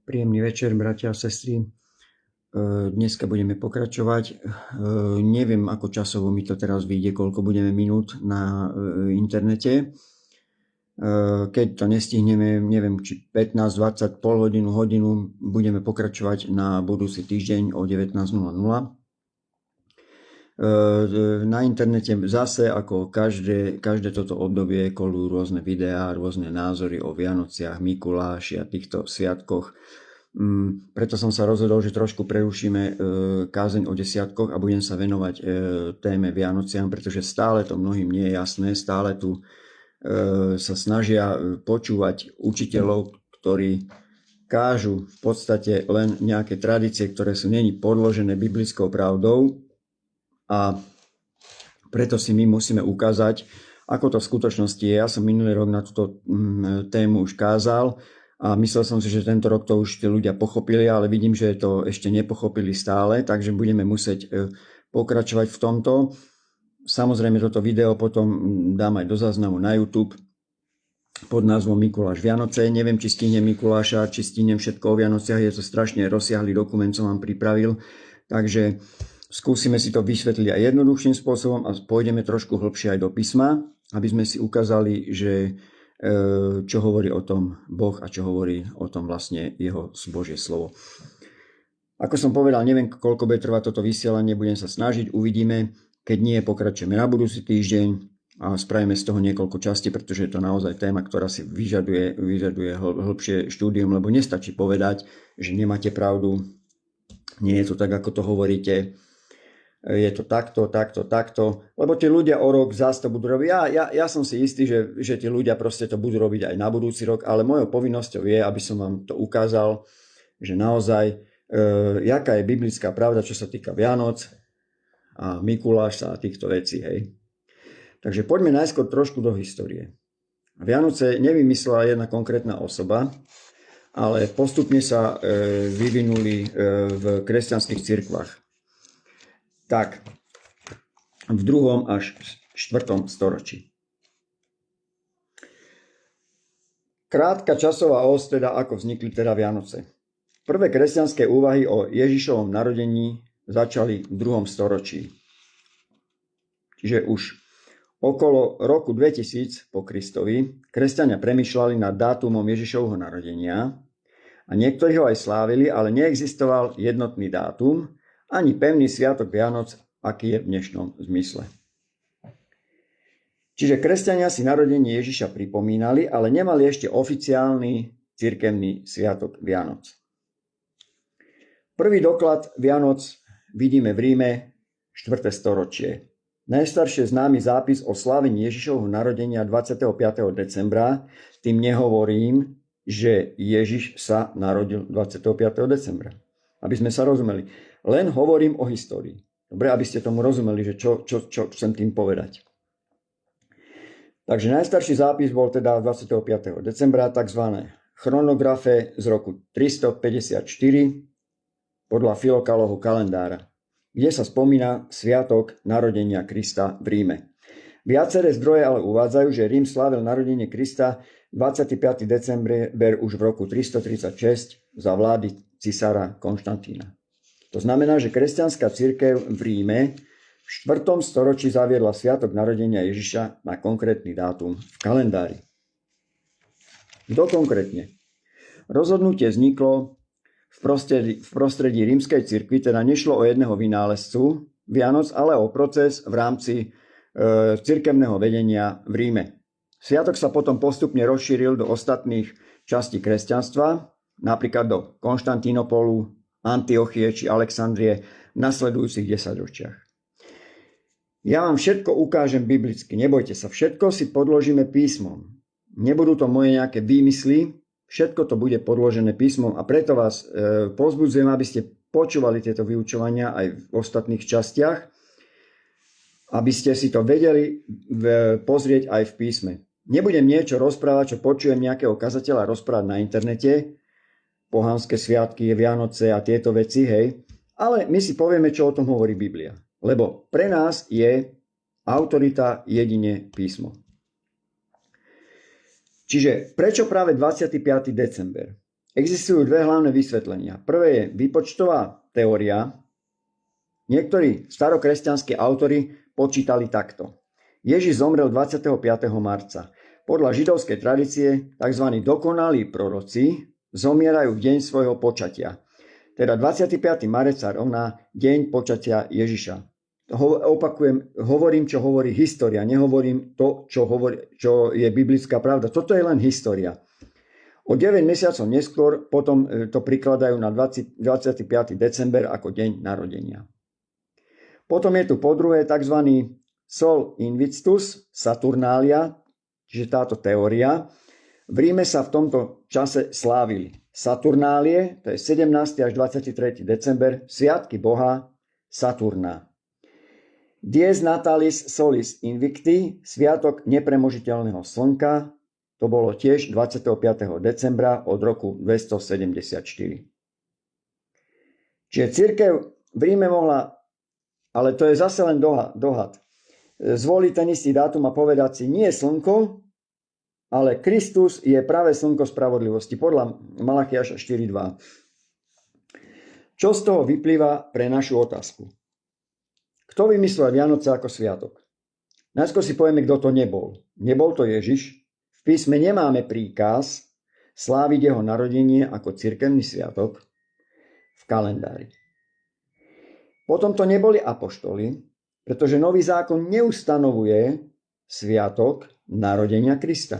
Príjemný večer, bratia a sestry. Dneska budeme pokračovať. Neviem, ako časovo mi to teraz vyjde, koľko budeme minút na internete. Keď to nestihneme, neviem, či 15, 20, pol hodinu, budeme pokračovať na budúci týždeň o 19:00. Na internete zase, ako každé toto obdobie, kolujú rôzne videá, rôzne názory o Vianociach, Mikuláši a týchto sviatkoch. Preto som sa rozhodol, že trošku prerušíme kázeň o desiatkoch a budem sa venovať téme Vianociam, pretože stále to mnohým nie je jasné, stále tu sa snažia počúvať učiteľov, ktorí kážu v podstate len nejaké tradície, ktoré sú není podložené biblickou pravdou. A preto si my musíme ukázať, ako to v skutočnosti je. Ja som minulý rok na túto tému už kázal a myslel som si, že tento rok to už tí ľudia pochopili, ale vidím, že to ešte nepochopili stále, takže budeme musieť pokračovať v tomto. Samozrejme, toto video potom dám aj do záznamu na YouTube pod názvom Mikuláš Vianoce. Neviem, či stihnem Mikuláša, či stihnem všetko o Vianociach. Je to strašne rozsiahly dokument, som vám pripravil. Takže skúsime si to vysvetliť aj jednoduchším spôsobom a pôjdeme trošku hlbšie aj do písma, aby sme si ukázali, že čo hovorí o tom Boh a čo hovorí o tom vlastne jeho Božie slovo. Ako som povedal, neviem, koľko bude trvať toto vysielanie, budem sa snažiť, uvidíme. Keď nie, pokračujeme na budúci týždeň a spravíme z toho niekoľko častí, pretože je to naozaj téma, ktorá si vyžaduje hĺbšie štúdium, lebo nestačí povedať, že nemáte pravdu, nie je to tak, ako to hovoríte, je to takto, lebo tí ľudia o rok zás to budú robiť. Ja som si istý, že tí ľudia proste to budú robiť aj na budúci rok, ale mojou povinnosťou je, aby som vám to ukázal, že naozaj, jaká je biblická pravda, čo sa týka Vianoc a Mikuláša a týchto vecí. Hej. Takže poďme najskôr trošku do histórie. Vianoce nevymyslela jedna konkrétna osoba, ale postupne sa vyvinuli v kresťanských cirkvách. Tak, v 2. až 4. storočí. Krátka časová os, teda ako vznikli teda Vianoce. Prvé kresťanské úvahy o Ježišovom narodení začali v 2. storočí. Čiže už okolo roku 2000 po Kristovi kresťania premýšľali nad dátumom Ježišovho narodenia a niektorí ho aj slávili, ale neexistoval jednotný dátum ani pevný sviatok Vianoc, aký je v dnešnom zmysle. Čiže kresťania si narodenie Ježiša pripomínali, ale nemali ešte oficiálny cirkevný sviatok Vianoc. Prvý doklad Vianoc vidíme v Ríme 4. storočie. Najstaršie známy zápis o slávení Ježišovho narodenia 25. decembra, tým nehovorím, že Ježiš sa narodil 25. decembra. Aby sme sa rozumeli. Len hovorím o histórii. Dobre, aby ste tomu rozumeli, že čo chcem tým povedať. Takže najstarší zápis bol teda 25. decembra, tzv. Chronografe z roku 354 podľa Filokalovho kalendára, kde sa spomína sviatok narodenia Krista v Ríme. Viaceré zdroje ale uvádzajú, že Rím slávil narodenie Krista 25. december už v roku 336 za vlády cisára Konštantína. To znamená, že kresťanská cirkev v Ríme v 4. storočí zaviedla sviatok narodenia Ježiša na konkrétny dátum v kalendári. Kto konkrétne? Rozhodnutie vzniklo v prostredí rímskej cirkvi, teda nešlo o jedného vynálezcu Vianoc, ale o proces v rámci cirkevného vedenia v Ríme. Sviatok sa potom postupne rozšíril do ostatných častí kresťanstva, napríklad do Konštantínopolu, Antiochie či Alexandrie v nasledujúcich 10 ročiach. Ja vám všetko ukážem biblicky, nebojte sa, všetko si podložíme písmom. Nebudú to moje nejaké výmysly, všetko to bude podložené písmom a preto vás povzbudzujem, aby ste počúvali tieto vyučovania aj v ostatných častiach, aby ste si to vedeli pozrieť aj v písme. Nebudem niečo rozprávať, čo počujem nejakého kazateľa rozprávať na internete, pohanské sviatky, Vianoce a tieto veci, hej, ale my si povieme, čo o tom hovorí Biblia. Lebo pre nás je autorita jedine písmo. Čiže prečo práve 25. december? existujú dve hlavné vysvetlenia. Prvé je výpočtová teória. Niektorí starokresťanskí autori počítali takto. Ježiš zomrel 25. marca. Podľa židovskej tradície tzv. Dokonalí proroci zomierajú v deň svojho počatia. Teda 25. marec sa rovná deň počatia Ježiša. Opakujem, hovorím, čo hovorí história, nehovorím to, čo je biblická pravda. Toto je len história. O 9 mesiacov neskôr potom to prikladajú na 25. december ako deň narodenia. Potom je tu po druhé tzv. Sol Invictus Saturnalia, čiže táto teória. V Ríme sa v tomto čase slávili Saturnálie, to je 17. až 23. december, sviatky boha Saturna. Dies Natalis Solis Invicti, sviatok nepremožiteľného slnka, to bolo tiež 25. decembra od roku 274. Čiže cirkev v Ríme mohla, ale to je zase len dohad, zvoliť ten istý dátum a povedať si, nie je slnko, ale Kristus je práve slnko spravodlivosti, podľa Malachiaša 4.2. Čo z toho vyplýva pre našu otázku? Kto vymyslel Vianoce ako sviatok? Najskôr si povieme, kto to nebol. Nebol to Ježiš. V písme nemáme príkaz sláviť jeho narodenie ako cirkevný sviatok v kalendári. Potom to neboli apoštoli, pretože Nový zákon neustanovuje sviatok narodenia Krista.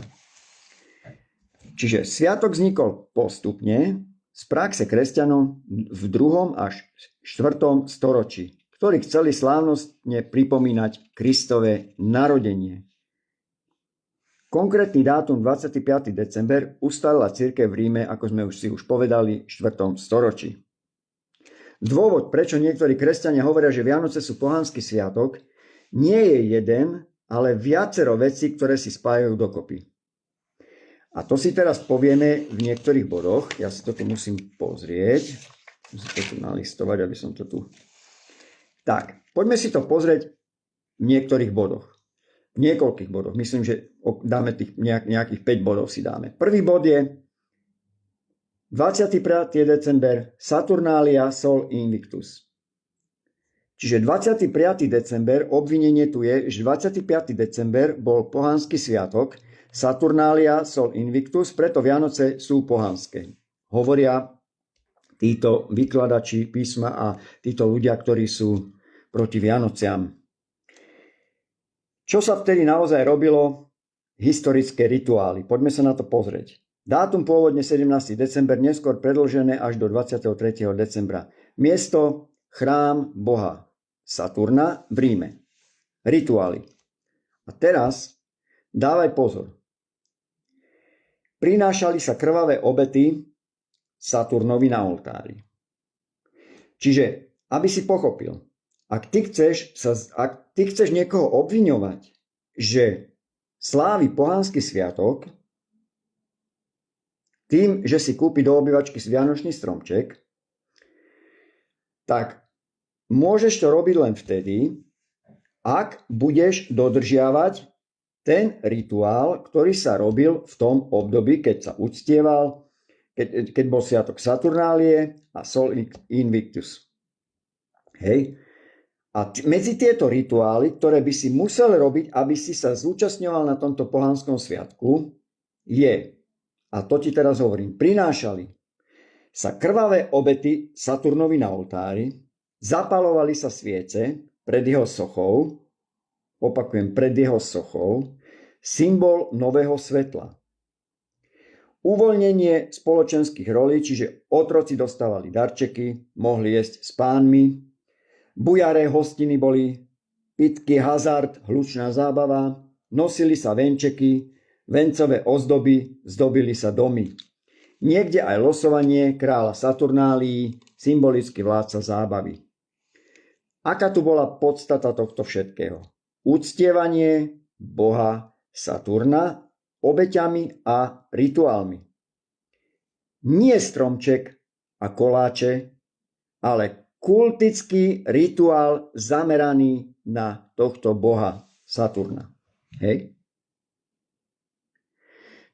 Čiže sviatok vznikol postupne z praxe kresťanov v 2. až 4. storočí, ktorí chceli slávnostne pripomínať Kristove narodenie. Konkrétny dátum 25. december ustalila cirkev v Ríme, ako sme si už povedali, v 4. storočí. Dôvod, prečo niektorí kresťania hovoria, že Vianoce sú pohanský sviatok, nie je jeden, ale viacero vecí, ktoré si spájajú dokopy. A to si teraz povieme v niektorých bodoch. Ja si to tu musím pozrieť. Musím to tu nalistovať, aby som to tu... Tak, poďme si to pozrieť v niektorých bodoch. V niekoľkých bodoch. Myslím, že dáme tých nejakých 5 bodov si dáme. Prvý bod je 25. december Saturnalia Sol Invictus. Čiže 25. december, obvinenie tu je, že 25. december bol pohanský sviatok Saturnalia Sol Invictus, preto Vianoce sú pohanské. Hovoria títo vykladači písma a títo ľudia, ktorí sú proti Vianociam. Čo sa vtedy naozaj robilo? Historické rituály. Poďme sa na to pozrieť. Dátum pôvodne 17. december, neskôr predĺžené až do 23. decembra. Miesto chrám boha Saturna v Ríme. Rituály. A teraz dávaj pozor. Prinášali sa krvavé obety Saturnovi na oltári. Čiže, aby si pochopil, ak ty chceš niekoho obviňovať, že slávi pohanský sviatok, tým, že si kúpi do obývačky vianočný stromček, tak môžeš to robiť len vtedy, ak budeš dodržiavať ten rituál, ktorý sa robil v tom období, keď sa uctieval, keď bol sviatok Saturnálie a Sol Invictus. Hej. A medzi tieto rituály, ktoré by si musel robiť, aby si sa zúčastňoval na tomto pohanskom sviatku, je, a to ti teraz hovorím, prinášali sa krvavé obety Saturnovi na oltári, zapalovali sa sviece pred jeho sochou, opakujem, pred jeho sochou, symbol nového svetla. Uvoľnenie spoločenských rolí, čiže otroci dostávali darčeky, mohli jesť s pánmi, bujaré hostiny boli, pitky, hazard, hlučná zábava, nosili sa venčeky, vencové ozdoby, zdobili sa domy. Niekde aj losovanie kráľa Saturnálii, symbolický vládca zábavy. Aká tu bola podstata tohto všetkého? Uctievanie boha Saturna obeťami a rituálmi. Nie stromček a koláče, ale kultický rituál zameraný na tohto boha Saturna. Hej?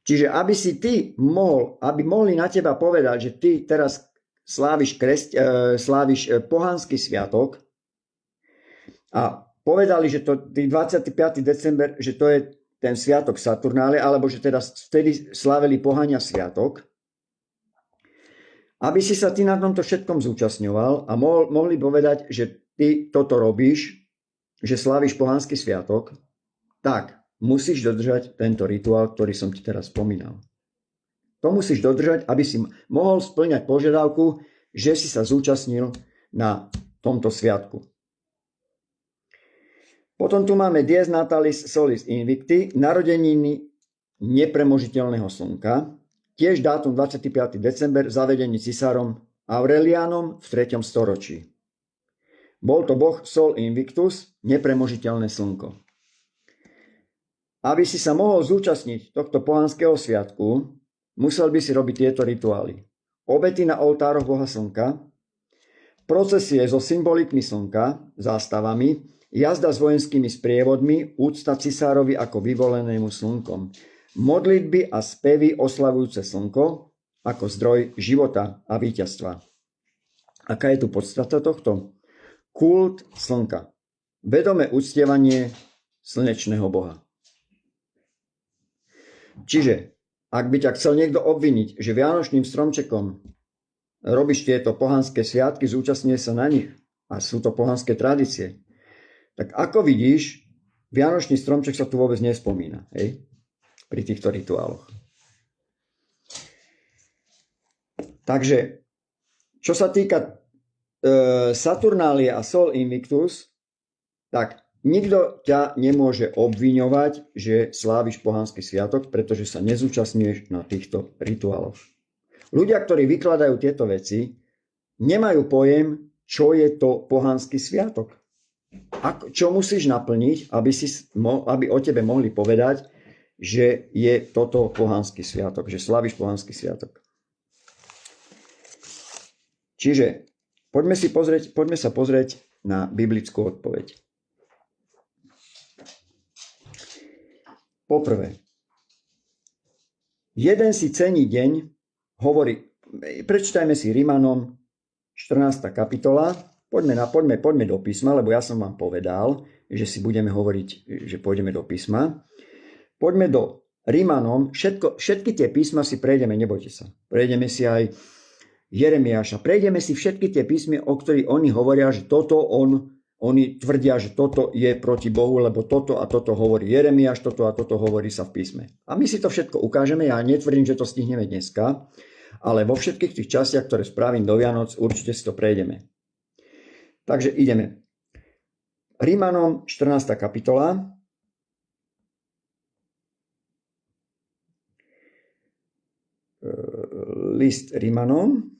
Čiže aby mohli na teba povedať, že ty teraz sláviš pohanský sviatok a povedali, že to 25. december, že to je ten sviatok Saturnálie, alebo že teda vtedy slávili pohania sviatok, aby si sa ty na tomto všetkom zúčastňoval a mohli povedať, že ty toto robíš, že sláviš pohanský sviatok, tak musíš dodržať tento rituál, ktorý som ti teraz spomínal. To musíš dodržať, aby si mohol spĺňať požiadavku, že si sa zúčastnil na tomto sviatku. Potom tu máme Dies Natalis Solis Invicti, narodeniny nepremožiteľného slnka, tiež dátum 25. december, zavedený cisárom Aurelianom v 3. storočí. Bol to boh Sol Invictus, nepremožiteľné slnko. Aby si sa mohol zúčastniť tohto pohanského sviatku, musel by si robiť tieto rituály. Obety na oltároch boha slnka, procesie so symbolikmi slnka, zástavami, jazda s vojenskými sprievodmi, úcta cisárovi ako vyvolenému slnkom, modlitby a spevy oslavujúce slnko ako zdroj života a víťazstva. Aká je tu podstata tohto? Kult slnka. Vedomé uctievanie slnečného boha. Čiže, ak by ťa chcel niekto obviniť, že vianočným stromčekom robíš tieto pohanské sviatky, zúčastňuje sa na nich a sú to pohanské tradície, tak ako vidíš, vianočný stromček sa tu vôbec nespomína, hej? Pri týchto rituáloch. Takže, čo sa týka Saturnálie a Sol Invictus, tak nikto ťa nemôže obviňovať, že sláviš pohanský sviatok, pretože sa nezúčastňuješ na týchto rituáloch. Ľudia, ktorí vykladajú tieto veci, nemajú pojem, čo je to pohanský sviatok. Čo musíš naplniť, aby o tebe mohli povedať, že je toto pohanský sviatok, že slavíš pohanský sviatok. Čiže poďme sa pozrieť na biblickú odpoveď. Poprvé, jeden si cení deň, prečítajme si Rimanom 14. kapitola, poďme do písma, lebo ja som vám povedal, že si budeme hovoriť, že pôjdeme do písma. Poďme do Rimanom, všetky tie písma si prejdeme, nebojte sa. Prejdeme si aj Jeremiáša, prejdeme si všetky tie písmy, o ktorých oni hovoria, že oni tvrdia, že toto je proti Bohu, lebo toto a toto hovorí Jeremiáš, toto a toto hovorí sa v písme. A my si to všetko ukážeme, ja netvrdím, že to stihneme dneska, ale vo všetkých tých častiach, ktoré spravím do Vianoc, určite si to prejdeme. Takže ideme. Rimanom 14. kapitola. List Rimanom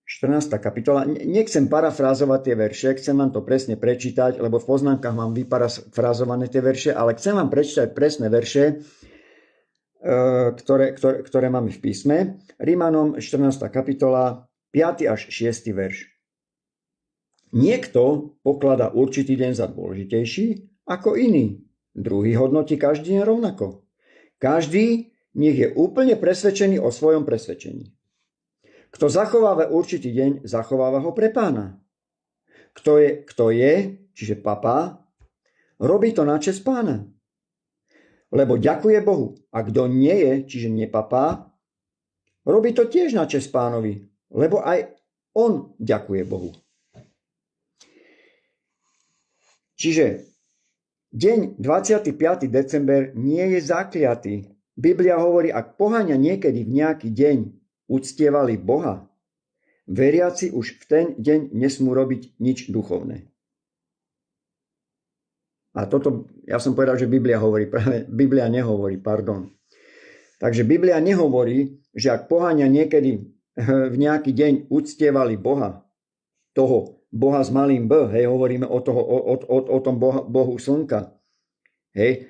14. kapitola. Nechcem parafrázovať tie verše, chcem vám to presne prečítať, lebo v poznámkach mám vyparafrázované tie verše, ale chcem vám prečítať presné verše, ktoré máme v písme. Rimanom 14. kapitola, 5. až 6. verš. Niekto pokladá určitý deň za dôležitejší ako iný. Druhý hodnotí každý deň rovnako. Každý nech je úplne presvedčený o svojom presvedčení. Kto zachováva určitý deň, zachováva ho pre Pána. Kto je, čiže papa, robí to na česť Pána. Lebo ďakuje Bohu. A kto nie je, čiže nepapá, robí to tiež na česť Pánovi. Lebo aj on ďakuje Bohu. Čiže deň 25. december nie je zakliatý. Biblia hovorí, ak pohania niekedy v nejaký deň uctievali Boha, veriaci už v ten deň nesmú robiť nič duchovné. A toto, ja som povedal, že Biblia hovorí, práve Biblia nehovorí, pardon. Takže Biblia nehovorí, že ak pohania niekedy v nejaký deň uctievali Boha, toho Boha s malým B, hej, hovoríme o tom Bohu slnka, hej,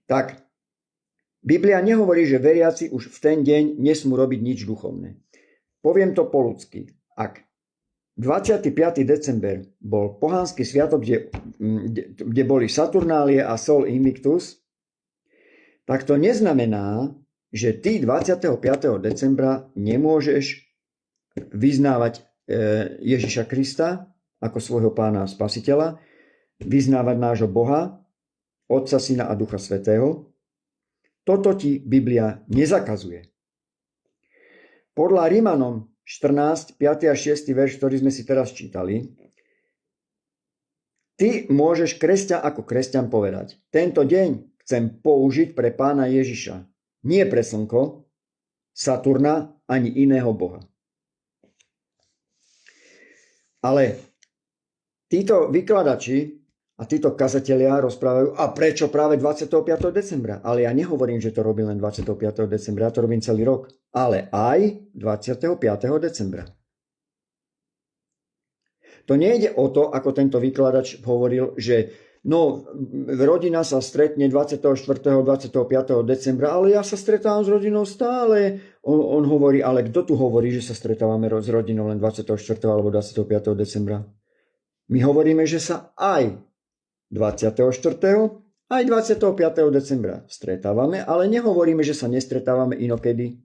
tak Biblia nehovorí, že veriaci už v ten deň nesmú robiť nič duchovné. Poviem to po ľudsky. Ak 25. december bol pohanský sviatok, kde boli Saturnálie a Sol Invictus, tak to neznamená, že ty 25. decembra nemôžeš vyznávať Ježiša Krista ako svojho pána a spasiteľa, vyznávať nášho Boha, Otca, Syna a Ducha Svätého. Toto ti Biblia nezakazuje. Podľa Rimanom 14, 5. a 6. verš, ktorý sme si teraz čítali, ty môžeš ako kresťan povedať: tento deň chcem použiť pre pána Ježiša. Nie pre slnko, Saturna ani iného boha. Ale títo vykladači a títo kazatelia rozprávajú, a prečo práve 25. decembra? Ale ja nehovorím, že to robím len 25. decembra, ja to robím celý rok. Ale aj 25. decembra. To nejde o to, ako tento vykladač hovoril, že rodina sa stretne 24. 25. decembra, ale ja sa stretávam s rodinou stále. On hovorí, ale kto tu hovorí, že sa stretávame s rodinou len 24. alebo 25. decembra? My hovoríme, že sa aj 24. aj 25. decembra stretávame, ale nehovoríme, že sa nestretávame inokedy.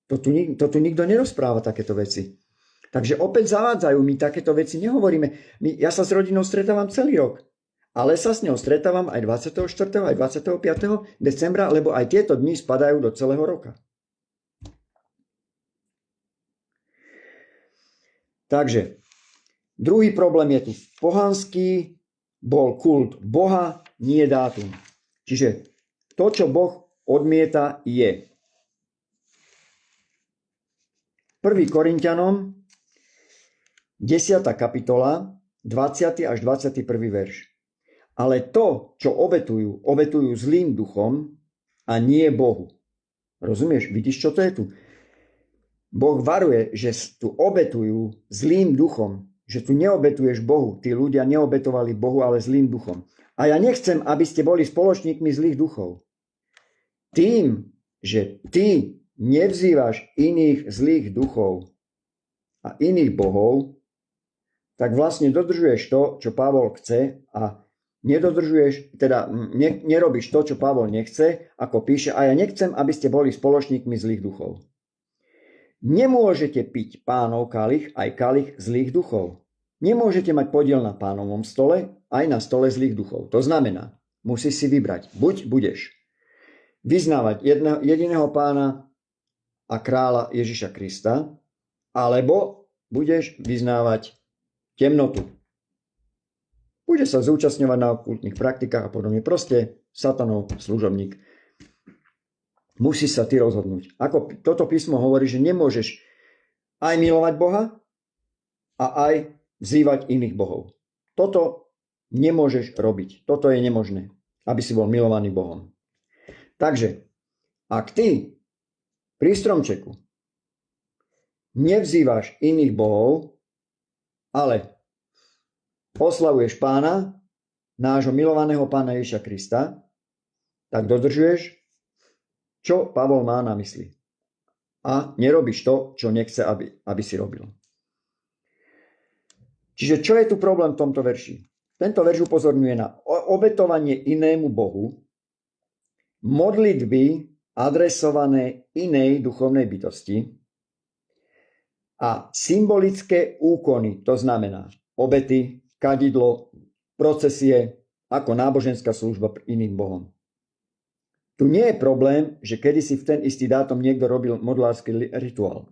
To tu nikto nerozpráva takéto veci. Takže opäť zavádzajú, my takéto veci nehovoríme. Ja sa s rodinou stretávam celý rok, ale sa s ňou stretávam aj 24. aj 25. decembra, lebo aj tieto dni spadajú do celého roka. Takže druhý problém je tu. Pohanský bol kult Boha, nie dátum. Čiže to, čo Boh odmieta, je 1. Korinťanom 10. kapitola 20. až 21. verš. Ale to, čo obetujú zlým duchom a nie Bohu. Rozumieš? Vidíš, čo to je tu? Boh varuje, že tu obetujú zlým duchom, že tu neobetuješ Bohu. Tí ľudia neobetovali Bohu, ale zlým duchom. A ja nechcem, aby ste boli spoločníkmi zlých duchov. Tým, že ty nevzývaš iných zlých duchov a iných bohov, tak vlastne dodržuješ to, čo Pavol chce, a nerobíš to, čo Pavol nechce, ako píše, a ja nechcem, aby ste boli spoločníkmi zlých duchov. Nemôžete piť pánov kalich aj kalich zlých duchov. Nemôžete mať podiel na pánovom stole aj na stole zlých duchov. To znamená, musíš si vybrať. Buď budeš vyznávať jediného pána a kráľa Ježiša Krista, alebo budeš vyznávať temnotu. Bude sa zúčastňovať na okultných praktikách a podobne. Proste satanov služobník. Musíš sa ty rozhodnúť. Ako toto písmo hovorí, že nemôžeš aj milovať Boha a aj vzývať iných bohov. Toto nemôžeš robiť. Toto je nemožné, aby si bol milovaný Bohom. Takže, ak ty pri stromčeku nevzývaš iných bohov, ale oslavuješ pána, nášho milovaného pána Ježiša Krista, tak dodržuješ, čo Pavol má na mysli. A nerobíš to, čo nechce, aby si robil. Čiže čo je tu problém v tomto verši? Tento verš upozorňuje na obetovanie inému Bohu, modlitby adresované inej duchovnej bytosti a symbolické úkony, to znamená obety, kadidlo, procesie ako náboženská služba iným bohom. Tu nie je problém, že kedysi v ten istý dátum niekto robil modlársky rituál.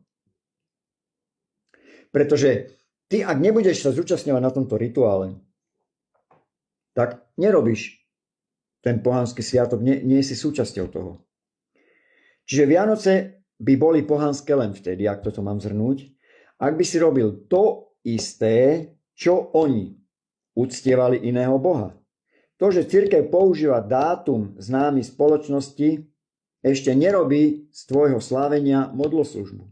Pretože ty, ak nebudeš sa zúčastňovať na tomto rituále, tak nerobíš ten pohanský sviatok, nie si súčasťou toho. Čiže Vianoce by boli pohanské len vtedy, ak toto mám zhrnúť, ak by si robil to isté, čo oni uctievali iného boha. To, že cirkev používa dátum známy spoločnosti, ešte nerobí z tvojho slávenia modloslužbu.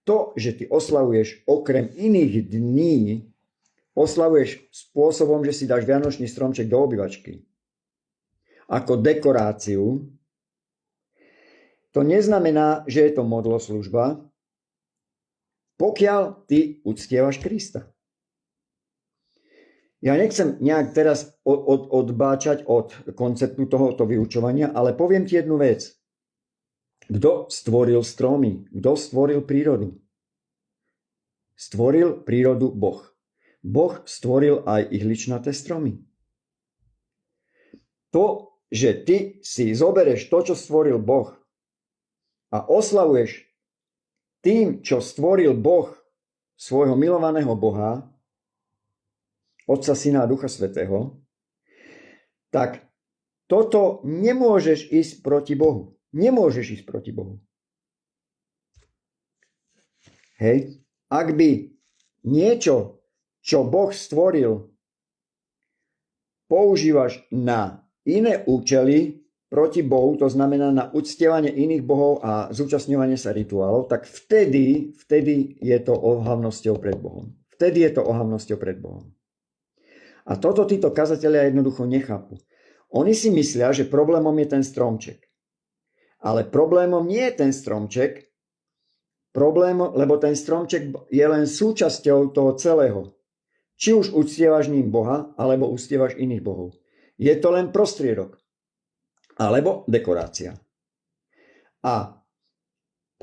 To, že ty oslavuješ okrem iných dní, oslavuješ spôsobom, že si dáš vianočný stromček do obývačky ako dekoráciu, to neznamená, že je to modloslužba, pokiaľ ty uctievaš Krista. Ja nechcem nejak teraz odbáčať od konceptu tohoto vyučovania, ale poviem ti jednu vec. Kto stvoril stromy? Kto stvoril prírodu? Stvoril prírodu Boh. Boh stvoril aj ihličnaté stromy. To, že ty si zobereš to, čo stvoril Boh a oslavuješ tým, čo stvoril Boh, svojho milovaného Boha, Otca, Syna a Ducha Svätého, tak toto nemôžeš ísť proti Bohu. Nemôžeš ísť proti Bohu. Hej. Ak by niečo, čo Boh stvoril, používaš na iné účely proti Bohu, to znamená na uctievanie iných bohov a zúčastňovanie sa rituálov, tak vtedy je to ohavnosťou pred Bohom. Vtedy je to ohavnosťou pred Bohom. A toto títo kazatelia jednoducho nechápu. Oni si myslia, že problémom je ten stromček. Ale problémom nie je ten stromček, lebo ten stromček je len súčasťou toho celého. Či už uctievaš ním Boha, alebo uctievaš iných bohov. Je to len prostriedok. Alebo dekorácia. A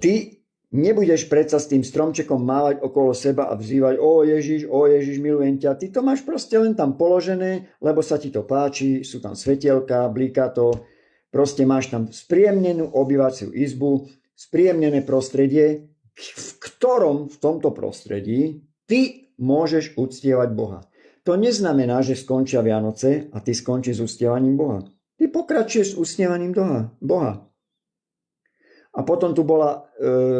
ty nebudeš predsa s tým stromčekom mávať okolo seba a vzývať: o Ježiš, milujem ťa. Ty to máš proste len tam položené, lebo sa ti to páči, sú tam svetielka, blíka to. Proste máš tam spríjemnenú obývaciu izbu, spríjemnené prostredie, v ktorom v tomto prostredí ty môžeš uctievať Boha. To neznamená, že skončia Vianoce a ty skončíš s uctievaním Boha. Ty pokračuješ s uctievaním Boha. A potom tu bola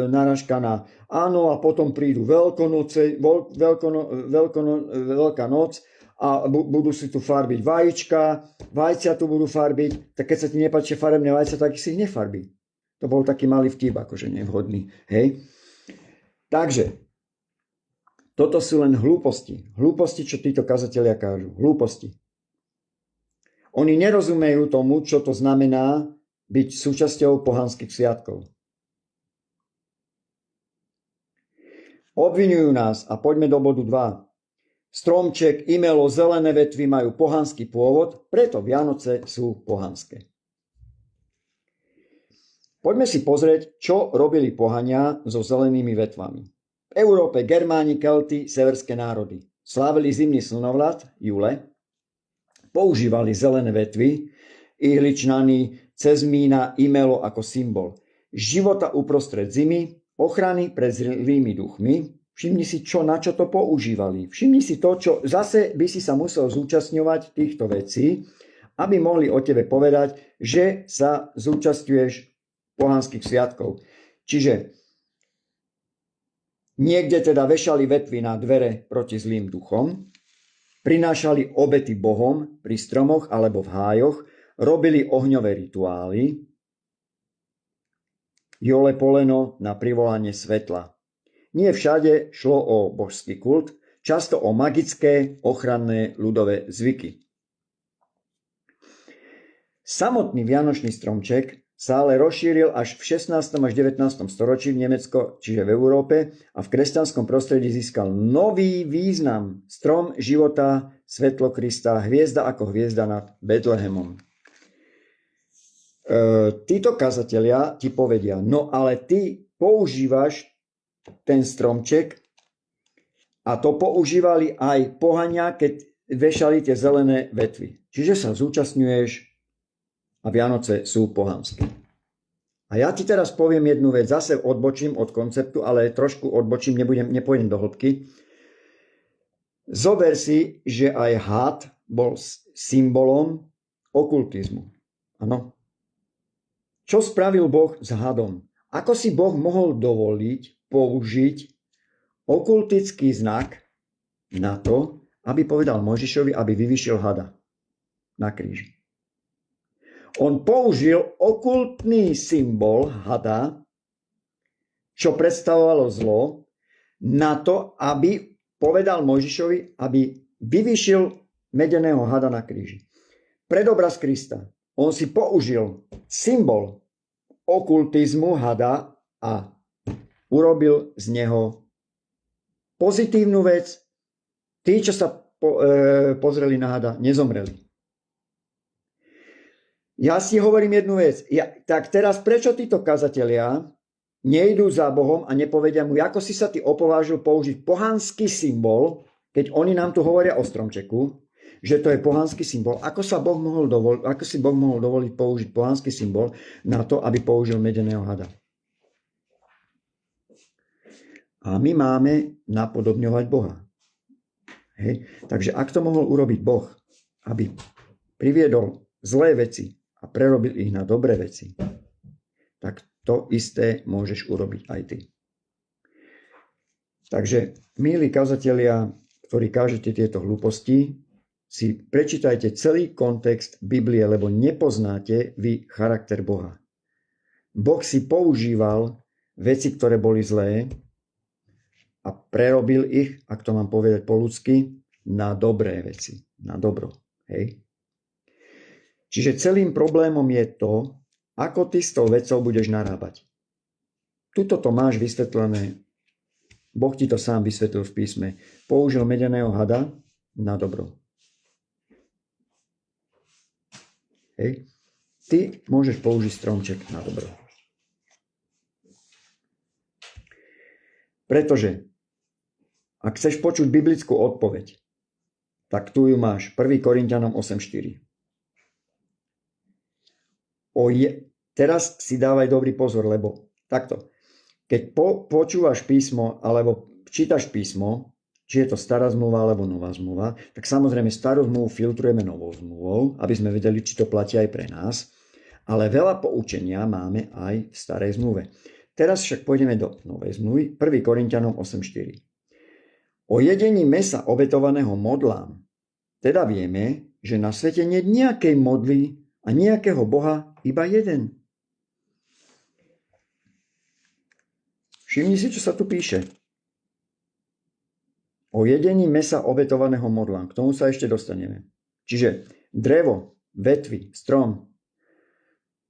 náražka na áno, a potom prídu Veľkonoce, Veľká noc a budú si tu farbiť vajcia tu budú farbiť, tak keď sa ti nepáčia farebné vajcia, tak si ich nefarbí. To bol taký malý vtip, akože nevhodný. Hej? Takže, toto sú len hlúposti. Hlúposti, čo títo kazatelia kážu. Hlúposti. Oni nerozumejú tomu, čo to znamená byť súčasťou pohanských sviatkov. Obviňujú nás a poďme do bodu 2. Stromček, imelo, zelené vetvy majú pohanský pôvod, preto Vianoce sú pohanské. Poďme si pozrieť, čo robili pohania so zelenými vetvami. V Európe Germáni, Kelty, severské národy slávili zimný slnovrat, júle, používali zelené vetvy, ihličnany, cezmína, imelo ako symbol života uprostred zimy, ochrany pred zlými duchmi. Všimni si, na čo to používali. Všimni si to, čo zase by si sa musel zúčastňovať týchto vecí, aby mohli o tebe povedať, že sa zúčastňuješ pohanských sviatkov. Čiže niekde teda vešali vetvy na dvere proti zlým duchom, prinášali obety bohom pri stromoch alebo v hájoch, robili ohňové rituály, jole poleno na privolanie svetla. Nie všade šlo o božský kult, často o magické, ochranné ľudové zvyky. Samotný vianočný stromček sa ale rozšíril až v 16. až 19. storočí v Nemecku, čiže v Európe, a v kresťanskom prostredí získal nový význam. Strom života, svetlo Krista, hviezda ako hviezda nad Betlehemom. Títo kazatelia ti povedia: no ale ty používaš ten stromček, a to používali aj pohania, keď vešali tie zelené vetvy. Čiže sa zúčastňuješ a Vianoce sú pohanské. A ja ti teraz poviem jednu vec, zase odbočím od konceptu, ale trošku odbočím, nepôjdem do hĺbky. Zober si, že aj had bol symbolom okultizmu. Áno. Čo spravil Boh s hadom? Ako si Boh mohol dovoliť použiť okultický znak na to, aby povedal Mojžišovi, aby vyvyšil hada na kríži? On použil okultný symbol hada, čo predstavovalo zlo, na to, aby povedal Mojžišovi, aby vyvyšil medeného hada na kríži. Predobraz Krista. On si použil symbol okultizmu hada a urobil z neho pozitívnu vec. Tí, čo sa pozreli na hada, nezomreli. Ja si hovorím jednu vec. Tak teraz prečo títo kazatelia nejdú za Bohom a nepovedia mu, ako si sa ty opovážil použiť pohanský symbol, keď oni nám tu hovoria o stromčeku, že to je pohanský symbol. Ako si Boh mohol dovoliť použiť pohanský symbol na to, aby použil medeného hada? A my máme napodobňovať Boha. Hej. Takže ak to mohol urobiť Boh, aby priviedol zlé veci a prerobil ich na dobré veci, tak to isté môžeš urobiť aj ty. Takže, milí kazatelia, ktorí kážete tieto hlúposti, si prečítajte celý kontext Biblie, lebo nepoznáte vy charakter Boha. Boh si používal veci, ktoré boli zlé a prerobil ich, ak to mám povedať po ľudsky, na dobré veci, na dobro. Hej. Čiže celým problémom je to, ako ty s tou vecou budeš narábať. Tuto to máš vysvetlené. Boh ti to sám vysvetlil v písme. Použil medeného hada na dobro. Hej. Ty môžeš použiť stromček na dobro. Pretože ak chceš počuť biblickú odpoveď, tak tu ju máš. 1. Korinťanom 8.4. Teraz si dávaj dobrý pozor, lebo takto. Keď počúvaš písmo alebo čítaš písmo, či je to stará zmluva alebo nová zmluva, tak samozrejme starú zmluvu filtrujeme novou zmluvou, aby sme vedeli, či to platí aj pre nás. Ale veľa poučenia máme aj v starej zmluve. Teraz však pôjdeme do novej zmluvy, 1. Korinťanom 8.4. O jedení mesa obetovaného modlám teda vieme, že na svete nie je nejakej modly a nejakého boha, iba jeden. Všimni si, čo sa tu píše. O jedení mesa obetovaného modlám. K tomu sa ešte dostaneme. Čiže drevo, vetvy, strom.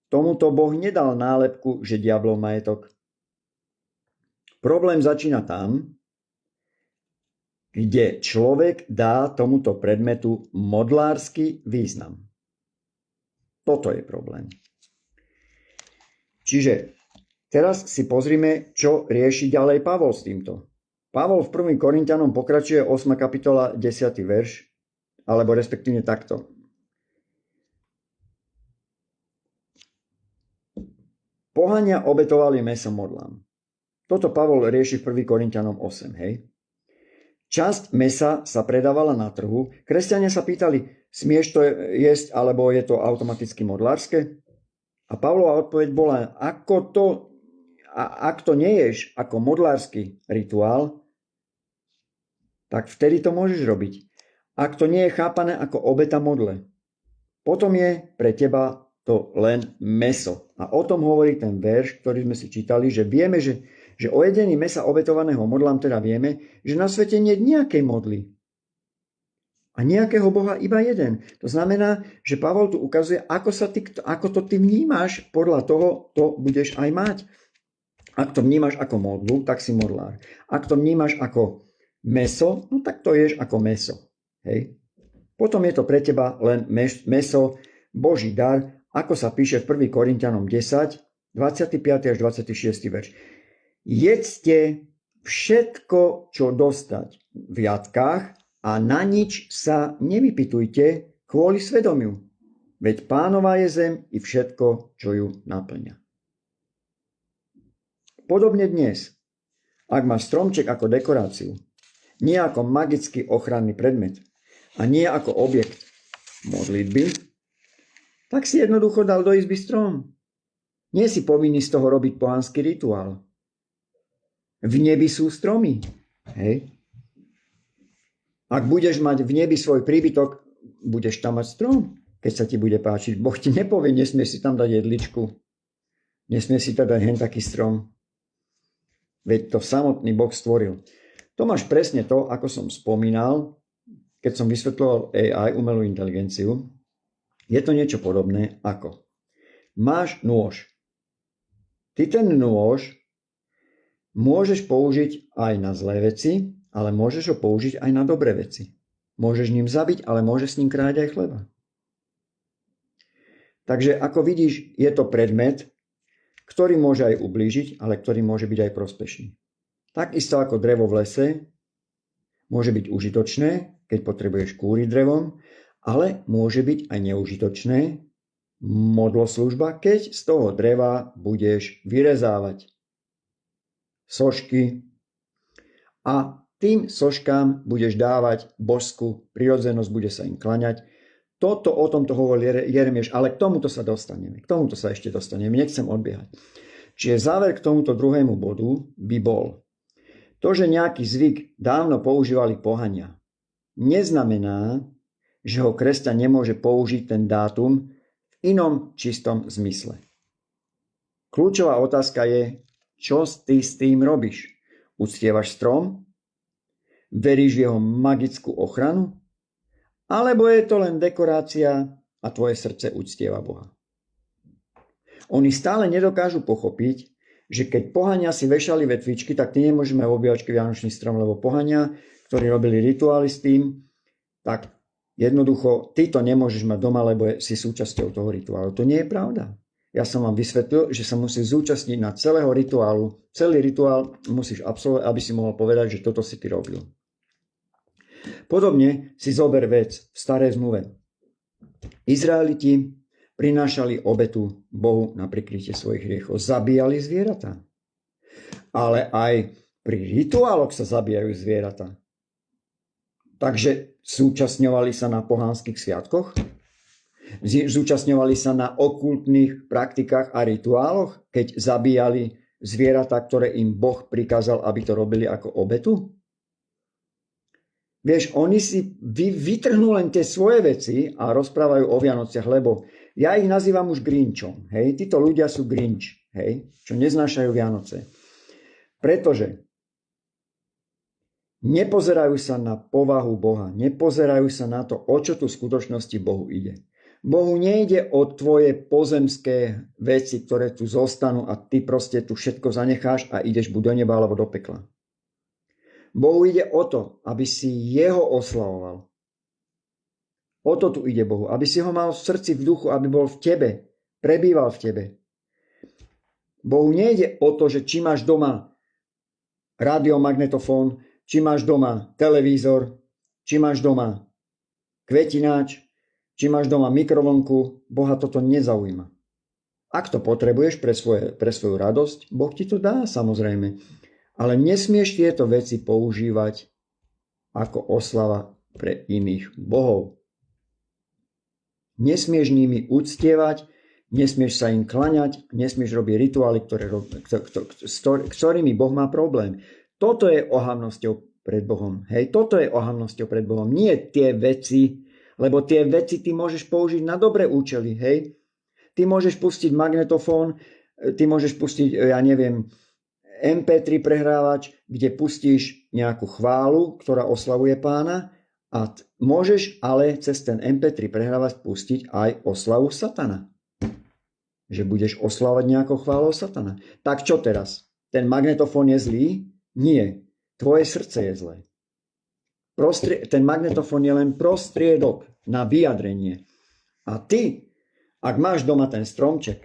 Tomuto Boh nedal nálepku, že diablov majetok. Problém začína tam, kde človek dá tomuto predmetu modlársky význam. Toto je problém. Čiže teraz si pozrime, čo rieši ďalej Pavol s týmto. Pavol v 1. Korinťanom pokračuje 8. kapitola 10. verš, alebo respektívne takto. Pohania obetovali mäso modlám. Toto Pavol rieši v 1. Korinťanom 8, hej. Časť mäsa sa predávala na trhu. Kresťania sa pýtali, smieš to jesť, alebo je to automaticky modlárske? A Pavlova odpoveď bola, ak to neješ ako modlársky rituál, tak vtedy to môžeš robiť. Ak to nie je chápané ako obeta modle, potom je pre teba to len mäso. A o tom hovorí ten verš, ktorý sme si čítali, že vieme, že o jedení mäsa obetovaného modlám teda vieme, že na svete nie je nejakej modly. A nejakého Boha iba jeden. To znamená, že Pavol tu ukazuje, ako to ty vnímaš, podľa toho to budeš aj mať. Ak to vnímaš ako modlu, tak si modlár. Ak to vnímaš ako mäso, no tak to ješ ako mäso. Hej. Potom je to pre teba len mäso, Boží dar, ako sa píše v 1. Korinťanom 10, 25. až 26. verš. Jedzte všetko, čo dostať v jatkách a na nič sa nevypytujte kvôli svedomiu. Veď Pánová je zem i všetko, čo ju naplňa. Podobne dnes, ak máš stromček ako dekoráciu, nie ako magický ochranný predmet a nie ako objekt modlitby, tak si jednoducho dal do izby strom. Nie si povinný z toho robiť pohanský rituál. V nebi sú stromy. Hej. Ak budeš mať v nebi svoj príbytok, budeš tam mať strom, keď sa ti bude páčiť. Boh ti nepovie, nesmieš si tam dať jedličku. Nesmieš si tam dať hen taký strom. Veď to samotný Boh stvoril. To máš presne to, ako som spomínal, keď som vysvetľoval AI, umelú inteligenciu. Je to niečo podobné ako máš nôž. Ty ten nôž môžeš použiť aj na zlé veci, ale môžeš ho použiť aj na dobré veci. Môžeš ním zabiť, ale môžeš s ním krájať aj chleba. Takže ako vidíš, je to predmet, ktorý môže aj ublížiť, ale ktorý môže byť aj prospešný. Takisto ako drevo v lese môže byť užitočné, keď potrebuješ kúriť drevom, ale môže byť aj neužitočné modloslužba, keď z toho dreva budeš vyrezávať sošky a tým soškám budeš dávať božskú prirodzenosť, bude sa im klaňať. O tomto hovorí Jeremiáš, ale k tomuto sa dostaneme. K tomuto sa ešte dostaneme, nechcem odbiehať. Čiže záver k tomuto druhému bodu by bol, to, že nejaký zvyk dávno používali pohania, neznamená, že ho kresťan nemôže použiť ten dátum v inom čistom zmysle. Kľúčová otázka je, čo ty s tým robíš? Uctievaš strom? Veríš v jeho magickú ochranu? Alebo je to len dekorácia a tvoje srdce uctieva Boha? Oni stále nedokážu pochopiť, že keď pohania si vešali vetvičky, tak ty nemôžeš mať obývačky vianočný strom, lebo pohania, ktorí robili rituály s tým, tak jednoducho ty to nemôžeš mať doma, lebo si súčasťou toho rituálu. To nie je pravda. Ja som vám vysvetlil, že sa musíš zúčastniť na celého rituálu. Celý rituál musíš absolvovať, aby si mohol povedať, že toto si ty robil. Podobne si zober vec v starej zmluve. Izraeliti prinášali obetu Bohu na prikrytie svojich hriechov. Zabíjali zvieratá. Ale aj pri rituáloch sa zabíjajú zvieratá. Takže zúčastňovali sa na pohanských sviatkoch? Zúčastňovali sa na okultných praktikách a rituáloch, keď zabíjali zvieratá, ktoré im Boh prikázal, aby to robili ako obetu? Vieš, oni si vytrhnú len tie svoje veci a rozprávajú o Vianociach, lebo ja ich nazývam už Grinčom. Hej? Títo ľudia sú Grinč, hej? Čo neznášajú Vianoce. Pretože nepozerajú sa na povahu Boha, nepozerajú sa na to, o čo tu v skutočnosti Bohu ide. Bohu nejde o tvoje pozemské veci, ktoré tu zostanú a ty proste tu všetko zanecháš a ideš buď do neba alebo do pekla. Bohu ide o to, aby si jeho oslavoval. O to tu ide Bohu, aby si ho mal v srdci, v duchu, aby bol v tebe, prebýval v tebe. Bohu nejde o to, že či máš doma radiomagnetofón, či máš doma televízor, či máš doma kvetináč, či máš doma mikrovlnku. Boha toto nezaujíma. Ak to potrebuješ pre svoju radosť, Boh ti to dá, samozrejme. Ale nesmieš tieto veci používať ako oslava pre iných bohov. Nesmieš nimi uctievať, nesmieš sa im klaňať, nesmieš robiť rituály, ktorými Boh má problém. Toto je ohavnosťou pred Bohom. Hej, toto je ohavnosťou pred Bohom. Nie tie veci, lebo tie veci ty môžeš použiť na dobré účely. Hej, ty môžeš pustiť magnetofón, ty môžeš pustiť, ja neviem, MP3 prehrávač, kde pustíš nejakú chválu, ktorá oslavuje Pána a môžeš ale cez ten MP3 prehrávač pustiť aj oslavu Satana. Že budeš oslavovať nejakou chválou Satana. Tak čo teraz? Ten magnetofón je zlý? Nie. Tvoje srdce je zlé. Ten magnetofón je len prostriedok na vyjadrenie. A ty, ak máš doma ten stromček,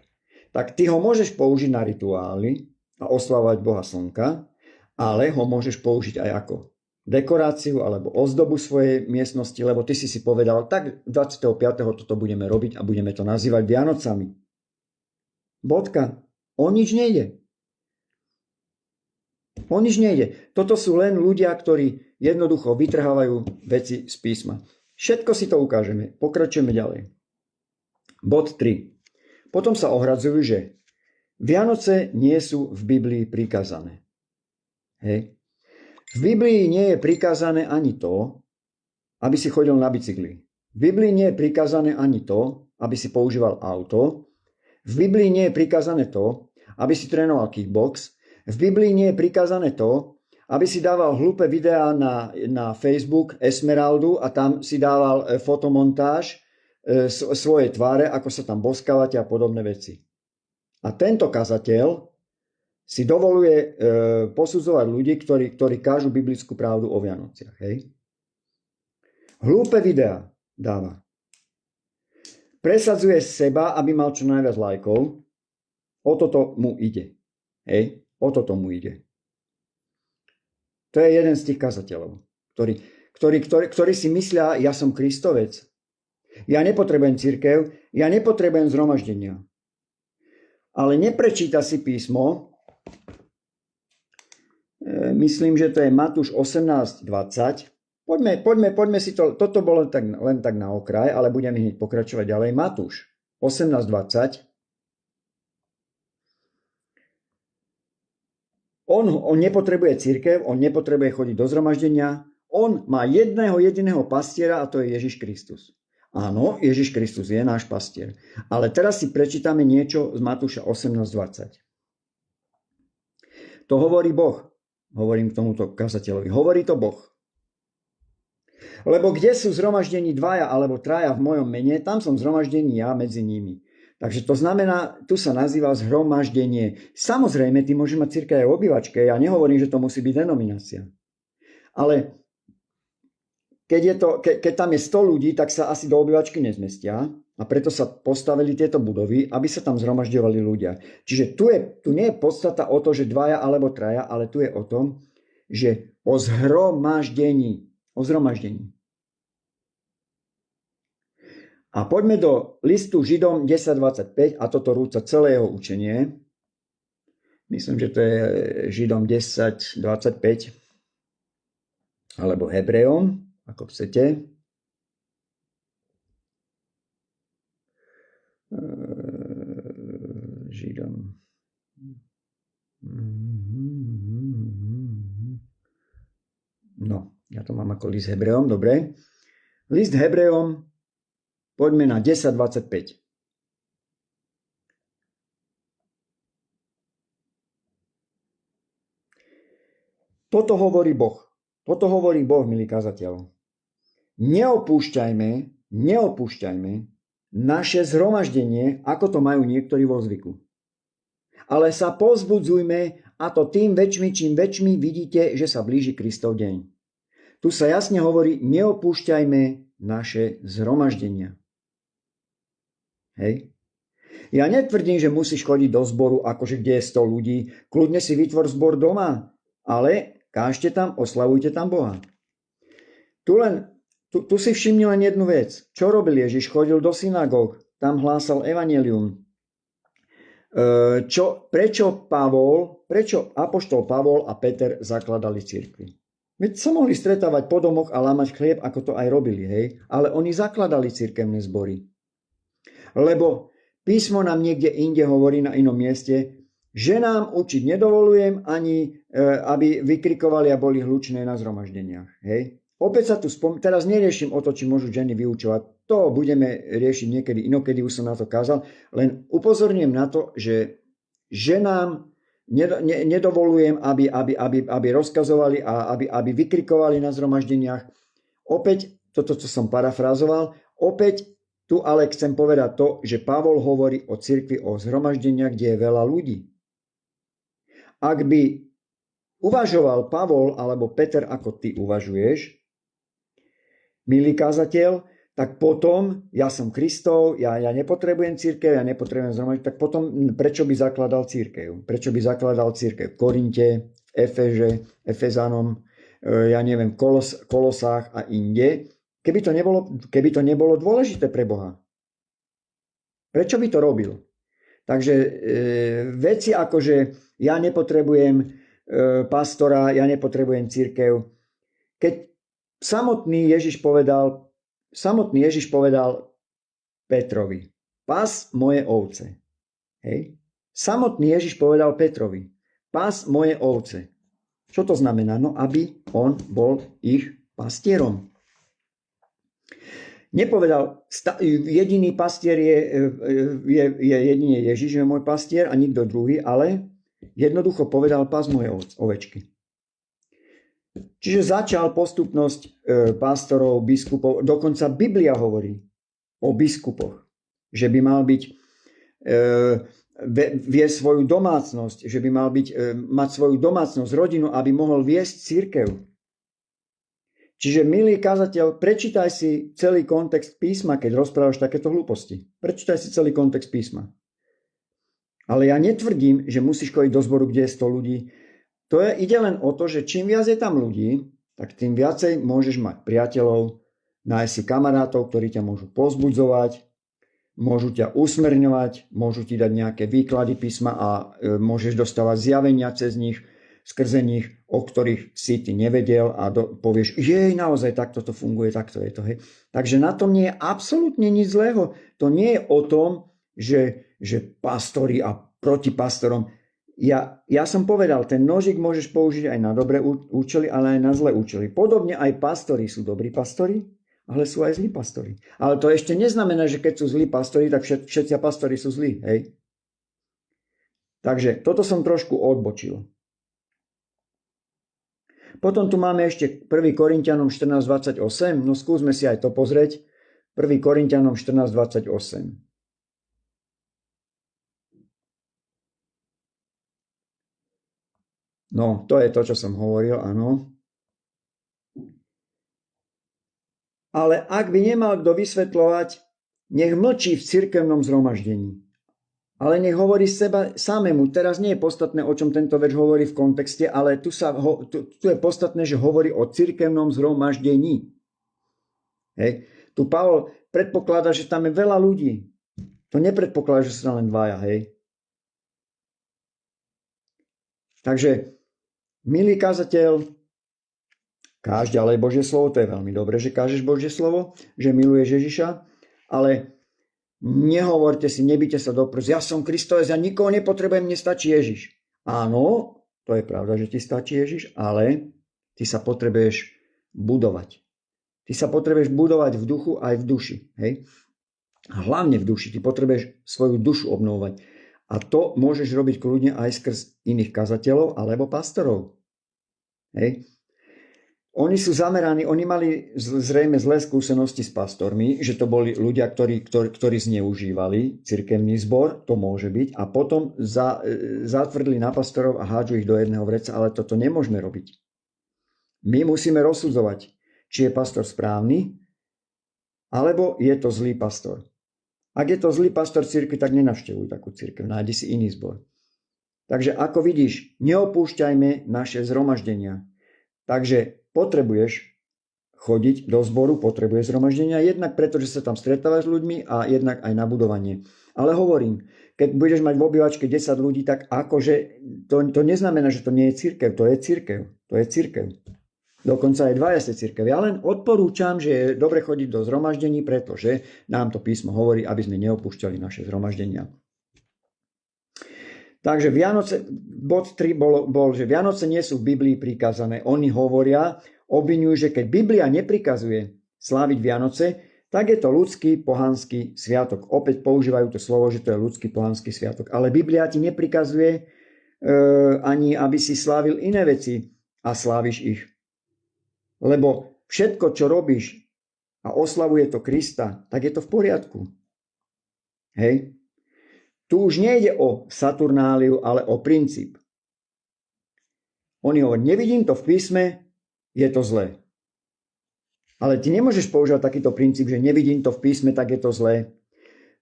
tak ty ho môžeš použiť na rituály a oslavovať Boha Slnka, ale ho môžeš použiť aj ako dekoráciu alebo ozdobu svojej miestnosti, lebo ty si povedal, tak 25. toto budeme robiť a budeme to nazývať Vianocami. Bodka. O nič nejde. O nič nejde. Toto sú len ľudia, ktorí jednoducho vytrhávajú veci z písma. Všetko si to ukážeme. Pokračujeme ďalej. Bod 3. Potom sa ohradzujú, že Vianoce nie sú v Biblii prikázané. Hej. V Biblii nie je prikázané ani to, aby si chodil na bicykli. V Biblii nie je prikázané ani to, aby si používal auto. V Biblii nie je prikázané to, aby si trénoval kickbox. V Biblii nie je prikázané to, aby si dával hlúpe videá na Facebook Esmeraldu a tam si dával fotomontáž svoje tváre, ako sa tam boskávate a podobné veci. A tento kazateľ si dovoluje posudzovať ľudí, ktorí kážu biblickú pravdu o Vianociach. Hej? Hlúpe videá dáva. presadzuje seba, aby mal čo najviac lajkov. O toto mu ide. Hej? O toto mu ide. To je jeden z tých kazateľov, ktorí si myslia, ja som Kristovec. Ja nepotrebujem cirkev, ja nepotrebujem zhromaždenia. Ale neprečíta si písmo. Myslím, že to je Matúš 18:20. Poďme si to, toto bolo len tak na okraj, ale budeme hneď pokračovať ďalej. Matúš 18:20. On nepotrebuje cirkev, on nepotrebuje chodiť do zhromaždenia, on má jedného jediného pastiera a to je Ježiš Kristus. Áno, Ježiš Kristus je náš pastier. Ale teraz si prečítame niečo z Matúša 18:20. To hovorí Boh. Hovorím k tomuto kazateľovi. Hovorí to Boh. Lebo kde sú zhromaždení dvaja alebo traja v mojom mene, tam som zhromaždený ja medzi nimi. Takže to znamená, tu sa nazýva zhromaždenie. Samozrejme, ty môžeš mať cirkev aj v obývačke. Ja nehovorím, že to musí byť denominácia. Ale keď tam je 100 ľudí, tak sa asi do obývačky nezmestia. A preto sa postavili tieto budovy, aby sa tam zhromažďovali ľudia. Čiže tu nie je podstata o to, že dvaja alebo traja, ale tu je o tom, že o zhromaždení. O zhromaždení. A poďme do listu Židom 10:25 a toto rúca celé jeho učenie. Myslím, že to je Židom 10:25 alebo Hebrejom, ako chcete. Židom. No, ja to mám ako list Hebrejom, dobre. List Hebrejom, poďme na 10:25. Toto hovorí Boh. Toto hovorí Boh, milí kazateľ. Neopúšťajme naše zhromaždenie, ako to majú niektorí vo zvyku. Ale sa povzbudzujme, a to tým väčšmi, čím väčšmi vidíte, že sa blíži Kristov deň. Tu sa jasne hovorí, neopúšťajme naše zhromaždenia. Hej. Ja netvrdím, že musíš chodiť do zboru, akože kde je 100 ľudí. Kľudne si vytvor zbor doma, ale kážte tam, oslavujte tam Boha. Tu si všimni len jednu vec. Čo robil Ježiš? Chodil do synagóg, tam hlásal evanjelium. Prečo apoštol Pavol a Peter zakladali cirkvi? Veď sa mohli stretávať po domoch a lámať chlieb, ako to aj robili, hej? Ale oni zakladali cirkevné zbory. Lebo písmo nám niekde inde hovorí na inom mieste, že nám učiť nedovolujem, ani aby vykrikovali a boli hlučné na zhromaždeniach. Hej? Opäť sa tu teraz neriešim o to, či môžu ženy vyučovať. To budeme riešiť niekedy inokedy, už som na to kázal. Len upozorňujem na to, že ženám nedovolujem, aby rozkazovali a aby vykrikovali na zhromaždeniach. Opäť, toto, čo som parafrázoval, opäť tu ale chcem povedať to, že Pavol hovorí o cirkvi, o zhromaždeniach, kde je veľa ľudí. Ak by uvažoval Pavol alebo Peter, ako ty uvažuješ, milý kázateľ, tak potom ja som Kristov, ja nepotrebujem cirkev, ja nepotrebujem zhromaždenie, tak potom prečo by zakladal cirkev? Prečo by zakladal cirkev v Korinte, v Efezanom, ja neviem, v Kolosách a inde, keby to nebolo dôležité pre Boha? Prečo by to robil? Takže veci ako, že ja nepotrebujem pastora, ja nepotrebujem cirkev. Keď samotný Ježiš povedal Petrovi, pas moje ovce. Hej? Samotný Ježiš povedal Petrovi, pas moje ovce. Čo to znamená? No, aby on bol ich pastierom. Nepovedal, jediný pastier je jedine Ježiš, je môj pastier a nikto druhý, ale jednoducho povedal, pas moje ovečky. Čiže začal postupnosť pastorov, biskupov, dokonca Biblia hovorí o biskupoch, že by mal byť, viesť svoju domácnosť, že by mal mať svoju domácnosť, rodinu, aby mohol viesť cirkev. Čiže, milý kazateľ, prečítaj si celý kontext písma, keď rozprávaš takéto hlúposti. Prečítaj si celý kontext písma. Ale ja netvrdím, že musíš chodiť do zboru, kde je 100 ľudí. Ide len o to, že čím viac je tam ľudí, tak tým viacej môžeš mať priateľov, nájsť si kamarátov, ktorí ťa môžu povzbudzovať, môžu ťa usmerňovať, môžu ti dať nejaké výklady písma a môžeš dostávať zjavenia cez nich, skrze nich, o ktorých si ty nevedel a povieš, naozaj takto to funguje, takto je to. Hej. Takže na tom nie je absolútne nič zlého. To nie je o tom, že pastori a proti pastorom. Ja som povedal, ten nožik môžeš použiť aj na dobré účely, ale aj na zlé účely. Podobne aj pastori sú dobrí pastori, ale sú aj zlí pastori. Ale to ešte neznamená, že keď sú zlí pastori, tak všetci pastori sú zlí. Hej. Takže toto som trošku odbočil. Potom tu máme ešte 1. Korinťanom 14.28. No skúsme si aj to pozrieť. 1. Korinťanom 14.28. No, to je to, čo som hovoril, áno. Ale ak by nemal kto vysvetľovať, nech mlčí v cirkevnom zhromaždení. Ale nech hovorí seba samému. Teraz nie je podstatné, o čom tento verš hovorí v kontexte, ale tu je podstatné, že hovorí o cirkevnom zhromaždení. Hej. Tu Pavol predpokladá, že tam je veľa ľudí. To nepredpokladá, že sú tam len dvaja. Hej. Takže, milý kazateľ, káž ďalej Božie slovo. To je veľmi dobré, že kážeš Božie slovo, že miluješ Ježiša, ale nehovorte si, nebite sa do prs. Ja som Kristovec, ja nikoho nepotrebujem, mne stačí Ježiš. Áno, to je pravda, že ti stačí Ježiš, ale ty sa potrebuješ budovať. Ty sa potrebuješ budovať v duchu aj v duši. Hej? Hlavne v duši. Ty potrebuješ svoju dušu obnovovať. A to môžeš robiť kľudne aj skrz iných kazateľov alebo pastorov. Hej? Oni sú zameraní, oni mali zrejme zlé skúsenosti s pastormi, že to boli ľudia, ktorí zneužívali cirkevný zbor, to môže byť, a potom zatvrdli na pastorov a hádžu ich do jedného vreca, ale toto nemôžeme robiť. My musíme rozsudzovať, či je pastor správny, alebo je to zlý pastor. Ak je to zlý pastor cirkvi, tak nenavštevuj takú cirkev, nájdi si iný zbor. Takže ako vidíš, neopúšťajme naše zhromaždenia. Takže potrebuješ chodiť do zboru, potrebuješ zhromaždenia, jednak preto, že sa tam stretávaš s ľuďmi a jednak aj na budovanie. Ale hovorím, keď budeš mať v obývačke 10 ľudí, tak akože to neznamená, že to nie je cirkev, to je cirkev. To je cirkev. Dokonca aj dvaja ste cirkev. Ja len odporúčam, že je dobre chodiť do zhromaždení, pretože nám to písmo hovorí, aby sme neopúšťali naše zhromaždenia. Takže Vianoce, bod 3 bol, že Vianoce nie sú v Biblii prikázané. Oni hovoria, obviňujú, že keď Biblia neprikazuje sláviť Vianoce, tak je to ľudský pohanský sviatok. Opäť používajú to slovo, že to je ľudský pohanský sviatok. Ale Biblia ti neprikazuje ani, aby si slávil iné veci a sláviš ich. Lebo všetko, čo robíš a oslavuje to Krista, tak je to v poriadku. Hej? Tu už nejde o Saturnáliu, ale o princíp. Oni hovorí, nevidím to v písme, je to zlé. Ale ty nemôžeš používať takýto princíp, že nevidím to v písme, tak je to zlé.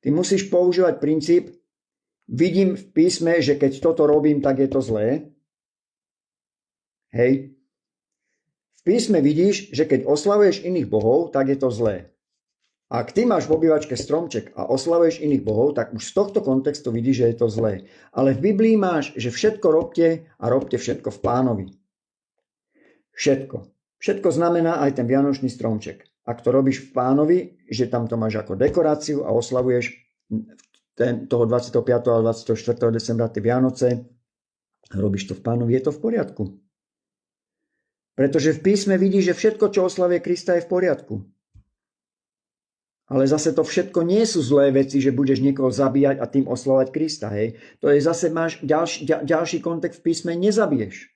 Ty musíš používať princíp, vidím v písme, že keď toto robím, tak je to zlé. Hej. V písme vidíš, že keď oslavuješ iných bohov, tak je to zlé. Ak ty máš v obývačke stromček a oslavuješ iných bohov, tak už z tohto kontextu vidíš, že je to zlé. Ale v Biblii máš, že všetko robte a robte všetko v Pánovi. Všetko. Všetko znamená aj ten vianočný stromček. Ak to robíš v Pánovi, že tam to máš ako dekoráciu a oslavuješ toho 25. a 24. decembra tie Vianoce, robíš to v Pánovi, je to v poriadku. Pretože v písme vidíš, že všetko, čo oslavuje Krista, je v poriadku. Ale zase to všetko nie sú zlé veci, že budeš niekoho zabíjať a tým oslavovať Krista. Hej. To je zase máš ďalší kontext v písme, nezabiješ.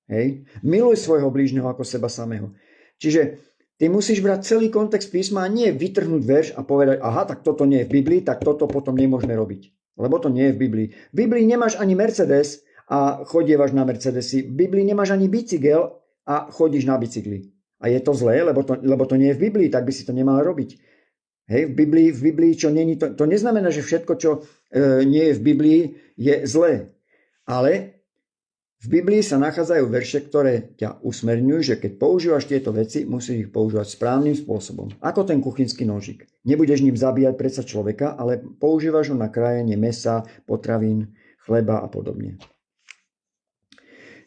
Hej. Miluj svojho blížneho ako seba samého. Čiže ty musíš brať celý kontext písma a nie vytrhnúť verš a povedať, aha, tak toto nie je v Biblii, tak toto potom nemôžeme robiť. Lebo to nie je v Biblii. V Biblii nemáš ani Mercedes a chodievaš na Mercedesi. V Biblii nemáš ani bicykel a chodíš na bicykli. A je to zlé, lebo to nie je v Biblii, tak by si to nemal robiť. Hej, v Biblii čo nie je, to neznamená, že všetko, čo nie je v Biblii, je zlé. Ale v Biblii sa nachádzajú verše, ktoré ťa usmerňujú, že keď používaš tieto veci, musíš ich používať správnym spôsobom. Ako ten kuchynský nožík. Nebudeš ním zabíjať predsa človeka, ale používaš ho na krájenie mäsa, potravín, chleba a podobne.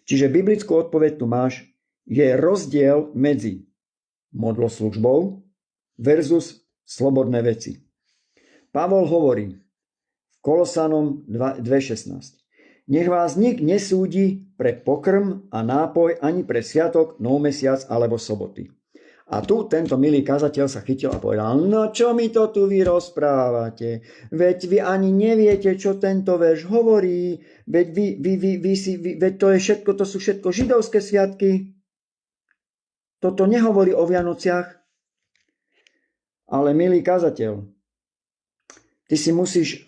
Čiže biblickú odpoveď tu máš, je rozdiel medzi modloslužbou versus slobodné veci. Pavol hovorí v Kolosanom 2.16. Nech vás nik nesúdi pre pokrm a nápoj ani pre sviatok, novomesiac alebo soboty. A tu tento milý kazateľ sa chytil a povedal, no čo mi to tu vy rozprávate? Veď vy ani neviete, čo tento verš hovorí. Veď veď to sú všetko židovské sviatky. Toto nehovorí o Vianociach. Ale milý kazateľ, ty si musíš,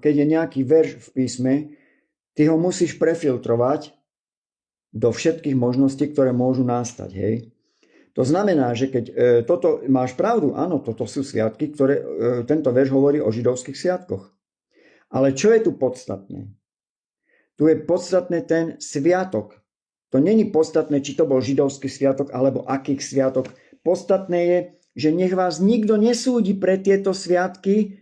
keď je nejaký verš v písme, ty ho musíš prefiltrovať do všetkých možností, ktoré môžu nastať. Hej? To znamená, že keď toto máš pravdu, áno, toto sú sviatky, ktoré tento verš hovorí o židovských sviatkoch. Ale čo je tu podstatné? Tu je podstatné ten sviatok. To není podstatné, či to bol židovský sviatok, alebo akých sviatok. Podstatné je, že nech vás nikto nesúdi pre tieto sviatky.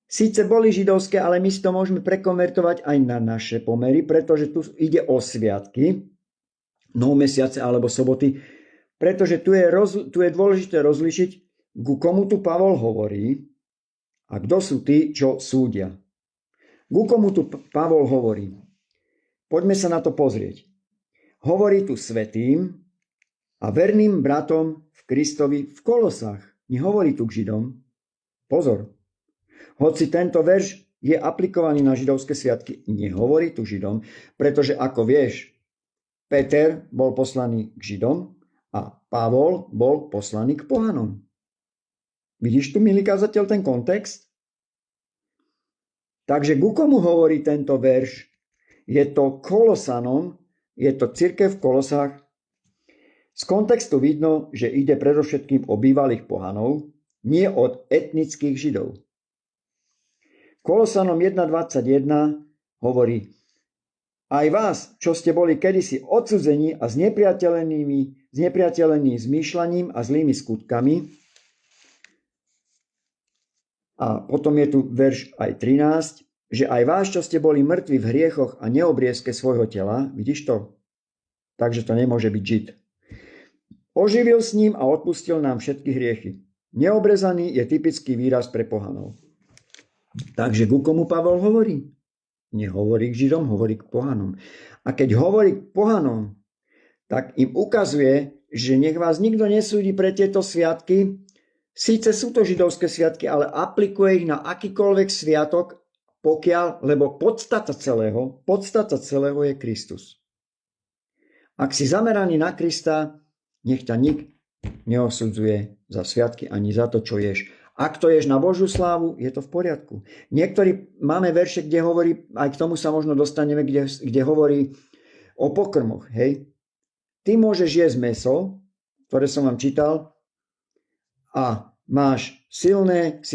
Síce boli židovské, ale my si to môžeme prekonvertovať aj na naše pomery, pretože tu ide o sviatky, novomesiace alebo soboty, pretože tu je dôležité rozlišiť, ku komu tu Pavol hovorí a kto sú tí, čo súdia. Ku komu tu Pavol hovorí? Poďme sa na to pozrieť. Hovorí tu svätým a verným bratom v Kristovi v Kolosách. Nehovorí tu k Židom. Pozor. Hoci tento verš je aplikovaný na židovské sviatky, nehovorí tu Židom, pretože ako vieš, Peter bol poslaný k Židom a Pavol bol poslaný k pohanom. Vidíš tu, milý kazateľ, ten kontext? Takže ku komu hovorí tento verš? Je to Kolosanom, je to cirkev v Kolosách. Z kontextu vidno, že ide predovšetkým o bývalých pohanov, nie od etnických Židov. Kolosanom 1.21 hovorí: aj vás, čo ste boli kedysi odsudzení a znepriateľení zmýšľaním a zlými skutkami. A potom je tu verš aj 13, že aj vás, čo ste boli mŕtvi v hriechoch a neobriezke svojho tela, vidíš to? Takže to nemôže byť Žid. Oživil s ním a odpustil nám všetky hriechy. Neobrezaný je typický výraz pre pohanov. Takže ku komu Pavol hovorí? Nehovorí k Židom, hovorí k pohanom. A keď hovorí k pohanom, tak im ukazuje, že nech vás nikto nesúdi pre tieto sviatky. Síce sú to židovské sviatky, ale aplikuje ich na akýkoľvek sviatok, lebo podstata celého je Kristus. Ak si zameraný na Krista, nech ťa nik neosudzuje za sviatky ani za to, čo ješ. Ak to ješ na Božiu slávu, je to v poriadku. Niektorí máme verše, kde hovorí, aj k tomu sa možno dostaneme, kde hovorí o pokrmoch. Hej? Ty môžeš jesť mäso, ktoré som vám čítal, a si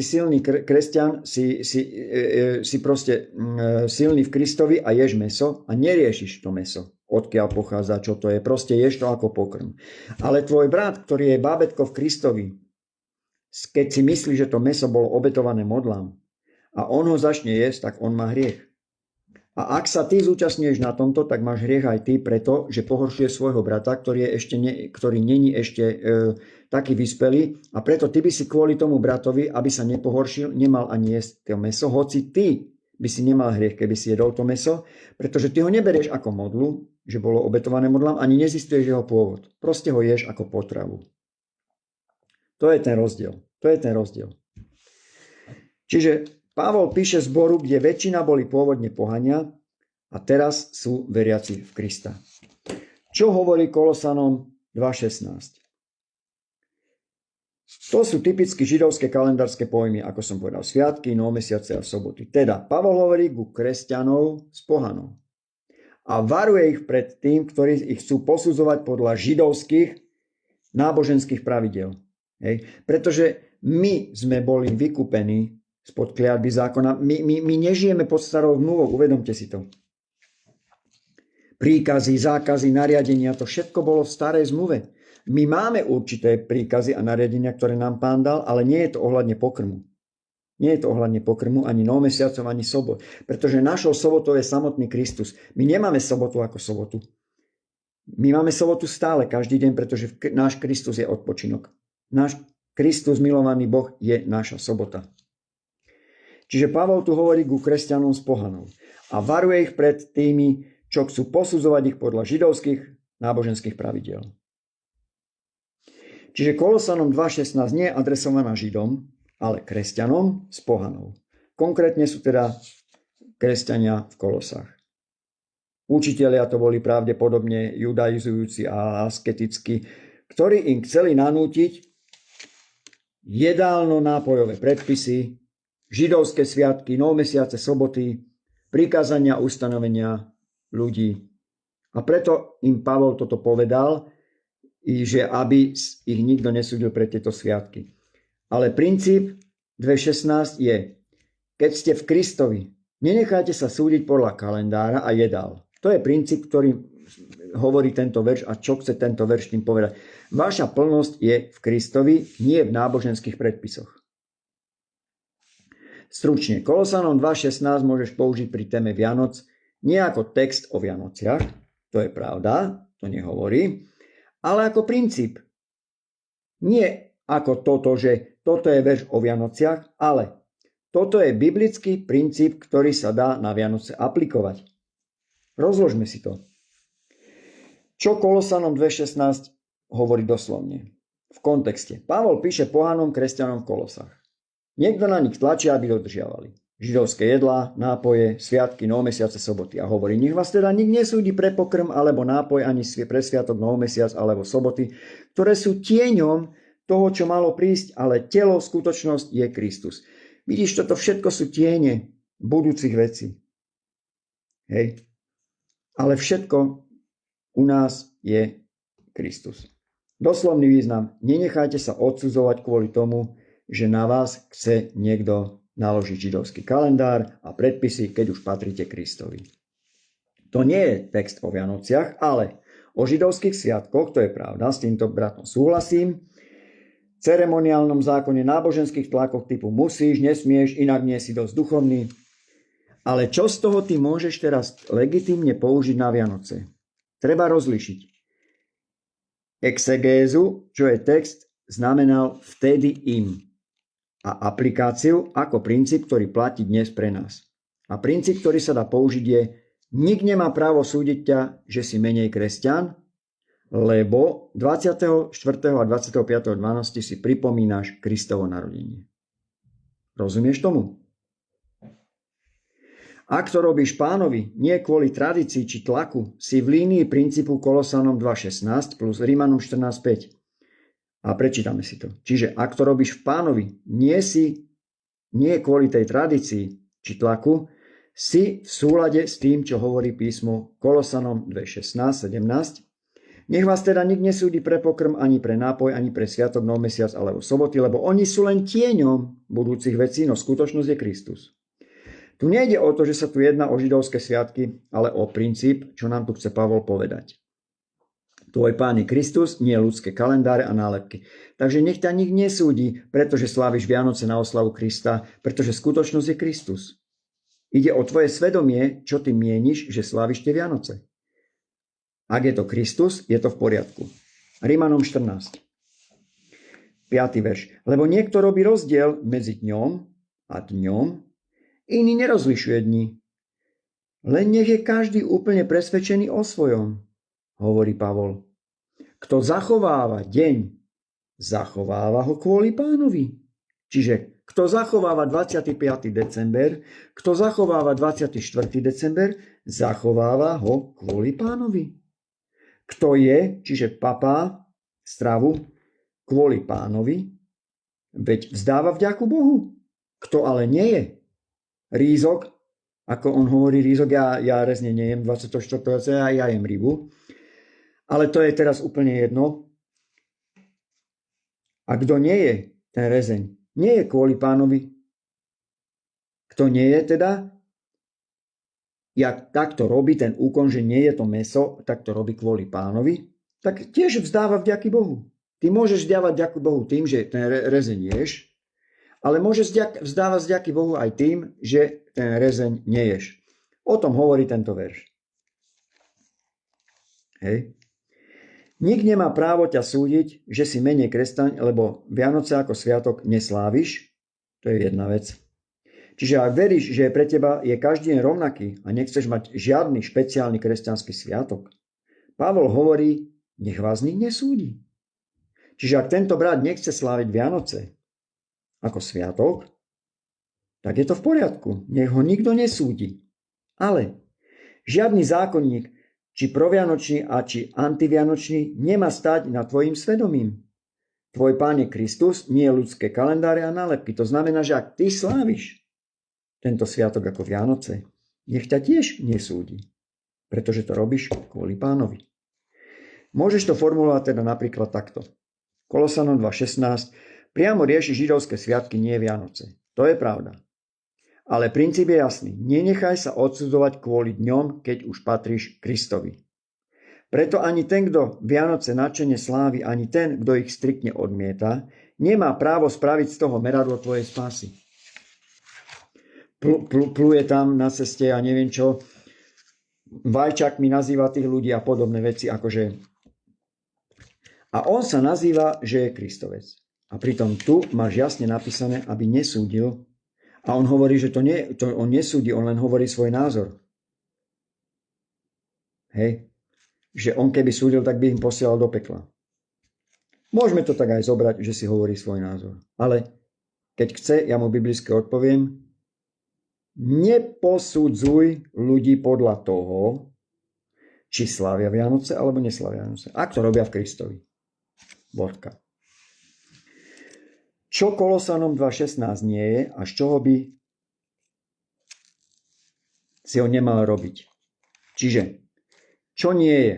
silný kresťan, si proste silný v Kristovi a ješ mäso a neriešiš to mäso, odkiaľ pochádza, čo to je. Proste ješ to ako pokrm. Ale tvoj brat, ktorý je bábätko v Kristovi, keď si myslí, že to mäso bolo obetované modlám a on ho začne jesť, tak on má hriech. A ak sa ty zúčastňuješ na tomto, tak máš hriech aj ty preto, že pohoršuje svojho brata, ktorý není ešte taký vyspelý, a preto ty by si kvôli tomu bratovi, aby sa nepohoršil, nemal ani jesť to mäso, hoci ty by si nemal hriech, keby si jedol to mäso, pretože ty ho neberieš ako modlu, že bolo obetované modlám, ani nezistuješ jeho pôvod. Proste ho ješ ako potravu. To je ten rozdiel. Čiže Pavol píše zboru, kde väčšina boli pôvodne pohania a teraz sú veriaci v Krista. Čo hovorí Kolosanom 2.16? To sú typicky židovské kalendárske pojmy, ako som povedal, sviatky, novomesiace a soboty. Teda Pavol hovorí ku kresťanov z pohanov a varuje ich pred tým, ktorí ich chcú posudzovať podľa židovských náboženských pravidel. Hej? Pretože my sme boli vykúpení spod kliatby zákona. My nežijeme pod starou zmluvou, uvedomte si to. Príkazy, zákazy, nariadenia, to všetko bolo v starej zmluve. My máme určité príkazy a nariadenia, ktoré nám Pán dal, ale nie je to ohľadne pokrmu. Nie je to ohľadne pokrmu, ani novomesiacov, ani sobot. Pretože našou sobotou je samotný Kristus. My nemáme sobotu ako sobotu. My máme sobotu stále, každý deň, pretože náš Kristus je odpočinok. Náš Kristus, milovaný Boh, je naša sobota. Čiže Pavol tu hovorí ku kresťanom z pohanov a varuje ich pred tými, čo chcú posudzovať ich podľa židovských náboženských pravidiel. Čiže Kolosanom 2.16 nie je adresovaná Židom, ale kresťanom z pohanov. Konkrétne sú teda kresťania v Kolosách. Učitelia to boli pravdepodobne judaizujúci a asketickí, ktorí im chceli nanútiť jedálno-nápojové predpisy, židovské sviatky, novomesiace, soboty, prikázania, ustanovenia ľudí. A preto im Pavol toto povedal, že aby ich nikto nesúdil pre tieto sviatky. Ale princíp 2.16 je, keď ste v Kristovi, nenechajte sa súdiť podľa kalendára a jedál. To je princíp, ktorý hovorí tento verš a čo chce tento verš tým povedať. Vaša plnosť je v Kristovi, nie v náboženských predpisoch. Stručne, Kolosanom 2.16 môžeš použiť pri téme Vianoc nie ako text o Vianociach, to je pravda, to nehovorí, ale ako princíp. Nie ako toto, že toto je verš o Vianociach, ale toto je biblický princíp, ktorý sa dá na Vianoce aplikovať. Rozložme si to. Čo Kolosanom 2.16 hovorí doslovne? V kontexte. Pavol píše pohanom kresťanom v Kolosách. Niekto na nich tlačí, aby dodržiavali židovské jedlá, nápoje, sviatky, novomesiace, soboty. A hovorí, nech vás teda nik nesúdi pre pokrm alebo nápoj, ani pre sviatok, novomesiac alebo soboty, ktoré sú tieňom toho, čo malo prísť, ale telo, skutočnosť je Kristus. Vidíš, toto všetko sú tiene budúcich vecí. Hej. Ale všetko u nás je Kristus. Doslovný význam. Nenechajte sa odsudzovať kvôli tomu, že na vás chce niekto naložiť židovský kalendár a predpisy, keď už patríte Kristovi. To nie je text o Vianociach, ale o židovských sviatkoch, to je pravda, s týmto bratom súhlasím. Ceremoniálnom zákone, náboženských tlakoch typu musíš, nesmieš, inak nie si dosť duchovný. Ale čo z toho ty môžeš teraz legitímne použiť na Vianoce? Treba rozlišiť. Exegézu, čo je text, znamenal vtedy im. A aplikáciu ako princíp, ktorý platí dnes pre nás. A princíp, ktorý sa dá použiť je, nik nemá právo súdiť ťa, že si menej kresťan, lebo 24. a 25.12. si pripomínaš Kristovo narodenie. Rozumieš tomu? Ak to robíš Pánovi, nie kvôli tradícii či tlaku, si v línii princípu Kolosanom 2.16 plus Rímanom 14.5. A prečítame si to. Čiže ak to robíš v Pánovi, nie kvôli tej tradícii či tlaku, si v súlade s tým, čo hovorí písmo Kolosanom 2.16, 17. Nech vás teda nik nesúdi pre pokrm, ani pre nápoj, ani pre sviatok, novomesiac alebo soboty, lebo oni sú len tieňom budúcich vecí, no skutočnosť je Kristus. Tu nejde o to, že sa tu jedná o židovské sviatky, ale o princíp, čo nám tu chce Pavol povedať. Tvoj Pán je Kristus, nie ľudské kalendáre a nálepky. Takže nech ťa nik nesúdi, pretože sláviš Vianoce na oslavu Krista, pretože skutočnosť je Kristus. Ide o tvoje svedomie, čo ty mieniš, že sláviš tie Vianoce. Ak je to Kristus, je to v poriadku. Rímanom 14. 5. verš. Lebo niekto robí rozdiel medzi dňom a dňom, iný nerozlišuje dni. Len nech je každý úplne presvedčený o svojom, hovorí Pavol. Kto zachováva deň, zachováva ho kvôli Pánovi. Čiže kto zachováva 25. december, kto zachováva 24. december, zachováva ho kvôli Pánovi. Kto je, čiže papá stravu kvôli Pánovi, veď vzdáva vďaku Bohu. Kto ale nie je, rízok, ako on hovorí rízok, ja rezne nejem 24. ja jem rybu, ale to je teraz úplne jedno. A kto nie je ten rezeň, nie je kvôli Pánovi. Kto nie je teda, jak takto robí ten úkon, že nie je to mäso, tak to robí kvôli Pánovi, tak tiež vzdáva vďaky Bohu. Ty môžeš vzdávať vďaku Bohu tým, že ten rezeň ješ, ale môžeš vzdávať vďaky Bohu aj tým, že ten rezeň neješ. O tom hovorí tento verš. Hej. Nik nemá právo ťa súdiť, že si menej kresťan, lebo Vianoce ako sviatok nesláviš. To je jedna vec. Čiže ak veríš, že pre teba je každý deň rovnaký a nechceš mať žiadny špeciálny kresťanský sviatok, Pavol hovorí, nech vás nik nesúdi. Čiže ak tento brat nechce sláviť Vianoce ako sviatok, tak je to v poriadku. Nech ho nikto nesúdi. Ale žiadny zákonník, či provianočný a či antivianočný, nemá stať nad tvojim svedomím. Tvoj Pán je Kristus, nie ľudské kalendáre a nálepky. To znamená, že ak ty sláviš tento sviatok ako Vianoce, nech ťa tiež nesúdi, pretože to robíš kvôli Pánovi. Môžeš to formulovať teda napríklad takto. Kolosanom 2.16 priamo rieši židovské sviatky, nie Vianoce. To je pravda. Ale princíp je jasný. Nenechaj sa odsudzovať kvôli dňom, keď už patríš Kristovi. Preto ani ten, kto Vianoce nadšene slávi, ani ten, kto ich striktne odmieta, nemá právo spraviť z toho meradlo tvojej spásy. Pluje tam na ceste a neviem čo, vajčakmi nazýva tých ľudí a podobné veci, akože. A on sa nazýva, že je Kristovec. A pritom tu máš jasne napísané, aby nesúdil. A on hovorí, že on nesúdi, on len hovorí svoj názor. Hej? Že on keby súdil, tak by im posielal do pekla. Môžeme to tak aj zobrať, že si hovorí svoj názor. Ale keď chce, ja mu biblicky odpoviem, neposudzuj ľudí podľa toho, či slávia Vianoce alebo neslavia Vianoce. Ak to robia v Kristovi. Bodka. Čo Kolosanom 2.16 nie je a z čoho by si ho nemal robiť. Čiže, čo nie je?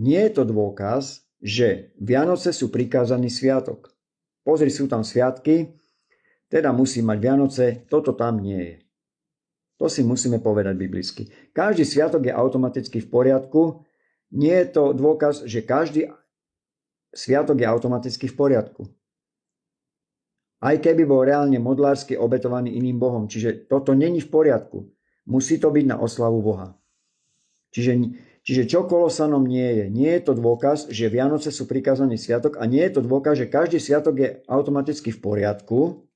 Nie je to dôkaz, že Vianoce sú prikázaný sviatok. Pozri, sú tam sviatky, teda musí mať Vianoce, toto tam nie je. To si musíme povedať biblicky. Každý sviatok je automaticky v poriadku. Nie je to dôkaz, že každý sviatok je automaticky v poriadku. Aj keby bol reálne modlársky obetovaný iným bohom. Čiže toto není v poriadku. Musí to byť na oslavu Boha. Čiže čo Kolosanom nie je? Nie je to dôkaz, že Vianoce sú prikázaný sviatok a nie je to dôkaz, že každý sviatok je automaticky v poriadku,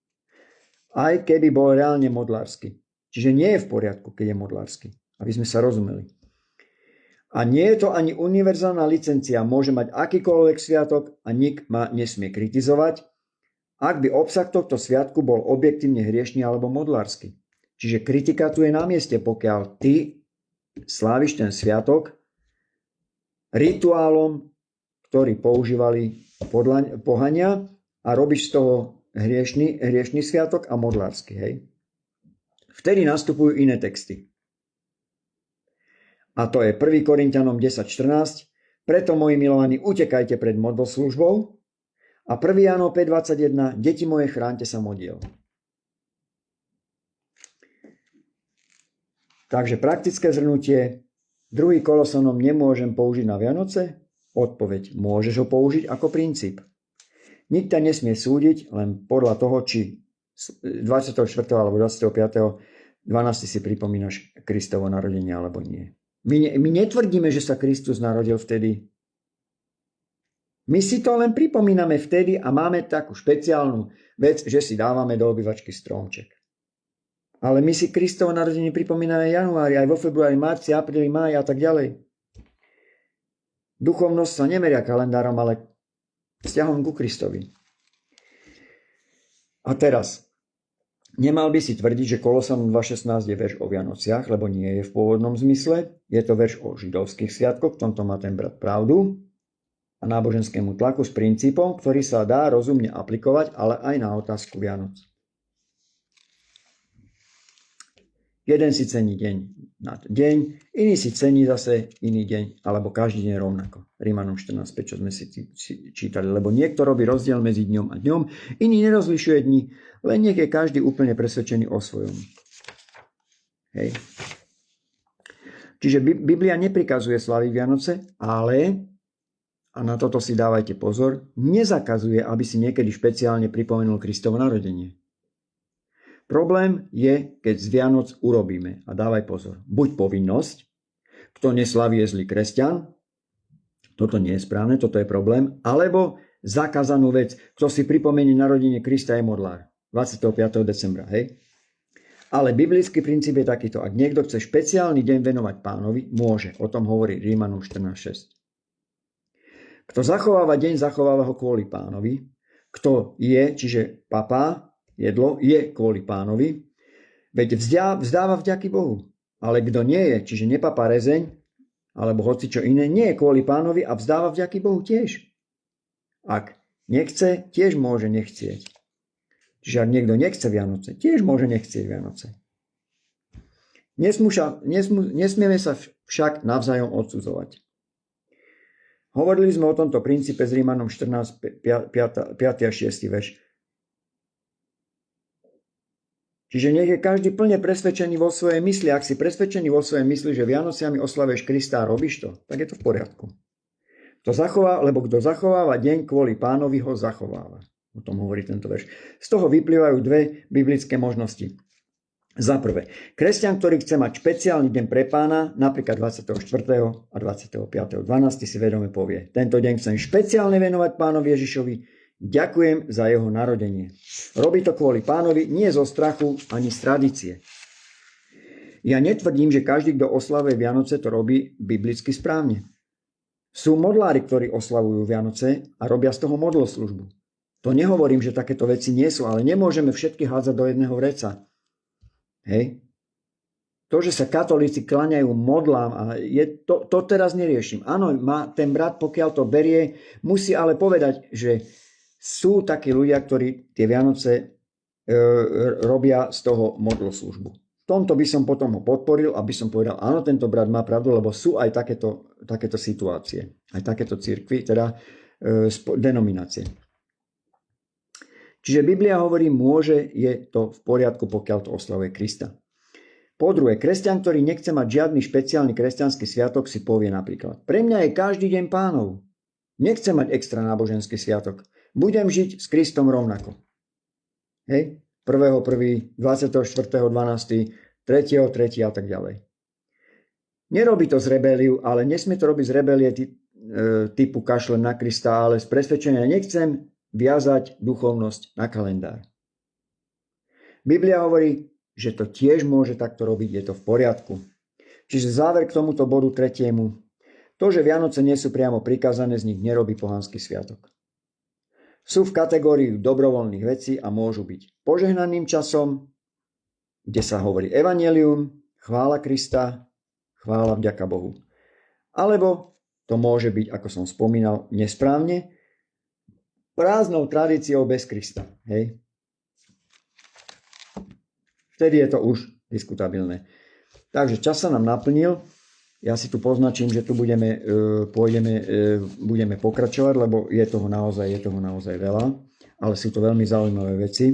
aj keby bol reálne modlársky. Čiže nie je v poriadku, keď je modlársky. Aby sme sa rozumeli. A nie je to ani univerzálna licencia. Môže mať akýkoľvek sviatok a nik ma nesmie kritizovať, ak by obsah tohto sviatku bol objektívne hriešný alebo modlársky. Čiže kritika tu je na mieste, pokiaľ ty sláviš ten sviatok rituálom, ktorý používali pohania a robíš z toho hriešný sviatok a modlársky. Hej? Vtedy nastupujú iné texty. A to je 1. Korinťanom 10.14. Preto, moji milovaní, utekajte pred modloslužbou. A 1. Jánov 5.21. Deti moje, chránte sa modiel. Takže praktické zhrnutie. 2. Kolosanom nemôžem použiť na Vianoce? Odpoveď. Môžeš ho použiť ako princíp. Nik ťa nesmie súdiť len podľa toho, či 24. alebo 25. 12. si pripomínaš Kristovo narodenie alebo nie. My netvrdíme, že sa Kristus narodil vtedy. My si to len pripomíname vtedy a máme takú špeciálnu vec, že si dávame do obývačky stromček. Ale my si Kristovo narodenie pripomíname v januári, aj vo februári, marci, apríli, máji a tak ďalej. Duchovnosť sa nemeria kalendárom, ale vzťahom ku Kristovi. A teraz, nemal by si tvrdiť, že Kolosanom 2.16 je verš o Vianociach, lebo nie je v pôvodnom zmysle. Je to verš o židovských sviatkoch, v tomto má ten brat pravdu. A náboženskému tlaku s princípom, ktorý sa dá rozumne aplikovať, ale aj na otázku Vianoc. Jeden si cení deň na deň, iný si cení zase iný deň, alebo každý deň rovnako. Rímanom 14.5, čo sme si čítali. Lebo niekto robí rozdiel medzi dňom a dňom, iný nerozlišuje dni, len nech je každý úplne presvedčený o svojom. Hej. Čiže Biblia neprikazuje slaviť Vianoce, ale, a na toto si dávajte pozor, nezakazuje, aby si niekedy špeciálne pripomenul Kristovo narodenie. Problém je, keď z Vianoc urobíme, a dávaj pozor, buď povinnosť, kto neslaví je zlý kresťan, toto nie je správne, toto je problém, alebo zakázanú vec, kto si pripomenie narodenie Krista je modlár, 25. decembra, hej. Ale biblický princíp je takýto, ak niekto chce špeciálny deň venovať Pánovi, môže, o tom hovorí Rímanom 14.6. Kto zachováva deň, zachováva ho kvôli Pánovi, kto je, čiže papá, jedlo je kvôli Pánovi, veď vzdáva vďaky Bohu. Ale kto nie je, čiže nepapá rezeň, alebo hocičo iné, nie je kvôli Pánovi a vzdáva vďaky Bohu tiež. Ak nechce, tiež môže nechcieť. Čiže ak niekto nechce Vianoce, tiež môže nechcieť Vianoce. Nesmieme sa však navzájom odsudzovať. Hovorili sme o tomto princípe s Rímanom 14, 5. a 6. verš. Čiže nech je každý plne presvedčený vo svojej mysli. Ak si presvedčený vo svojej mysli, že Vianociami oslavuješ Krista a robíš to, tak je to v poriadku. Kto zachováva deň kvôli Pánovi, ho zachováva. O tom hovorí tento verš. Z toho vyplývajú dve biblické možnosti. Za prvé, kresťan, ktorý chce mať špeciálny deň pre Pána, napríklad 24. a 25. 12. si vedome povie, tento deň chcem špeciálne venovať Pánovi Ježišovi, ďakujem za jeho narodenie. Robí to kvôli Pánovi, nie zo strachu ani z tradície. Ja netvrdím, že každý, kto oslavuje Vianoce, to robí biblicky správne. Sú modlári, ktorí oslavujú Vianoce a robia z toho modloslužbu. To nehovorím, že takéto veci nie sú, ale nemôžeme všetky hádzať do jedného vreca. Hej. To, že sa katolíci kláňajú modlám, a to teraz neriešim. Áno, ten brat, pokiaľ to berie, musí ale povedať, že sú takí ľudia, ktorí tie Vianoce robia z toho modloslužbu. V tomto by som potom ho podporil, aby som povedal, áno, tento brat má pravdu, lebo sú aj takéto situácie, aj takéto cirkvi, teda denominácie. Čiže Biblia hovorí, je to v poriadku, pokiaľ to oslavuje Krista. Po druhé, kresťan, ktorý nechce mať žiadny špeciálny kresťanský sviatok, si povie napríklad, pre mňa je každý deň Pánov. Nechcem mať extra náboženský sviatok. Budem žiť s Kristom rovnako. Hej? 1.1., 24.12., 3.3. a tak ďalej. Nerobí to z rebéliu, ale nesmie to robiť z rebélie typu kašlem na Krista, ale z presvedčenia nechcem viazať duchovnosť na kalendár. Biblia hovorí, že to tiež môže takto robiť, je to v poriadku. Čiže záver k tomuto bodu 3. To, že Vianoce nie sú priamo prikázané, z nich nerobí pohanský sviatok. Sú v kategórii dobrovoľných vecí a môžu byť požehnaným časom, kde sa hovorí evanjelium, chvála Krista, chvála vďaka Bohu. Alebo to môže byť, ako som spomínal, nesprávne, prázdnou tradíciou bez Krista. Hej? Vtedy je to už diskutabilné. Takže čas sa nám naplnil. Ja si tu poznačím, že tu budeme pokračovať, lebo je toho naozaj veľa. Ale sú to veľmi zaujímavé veci,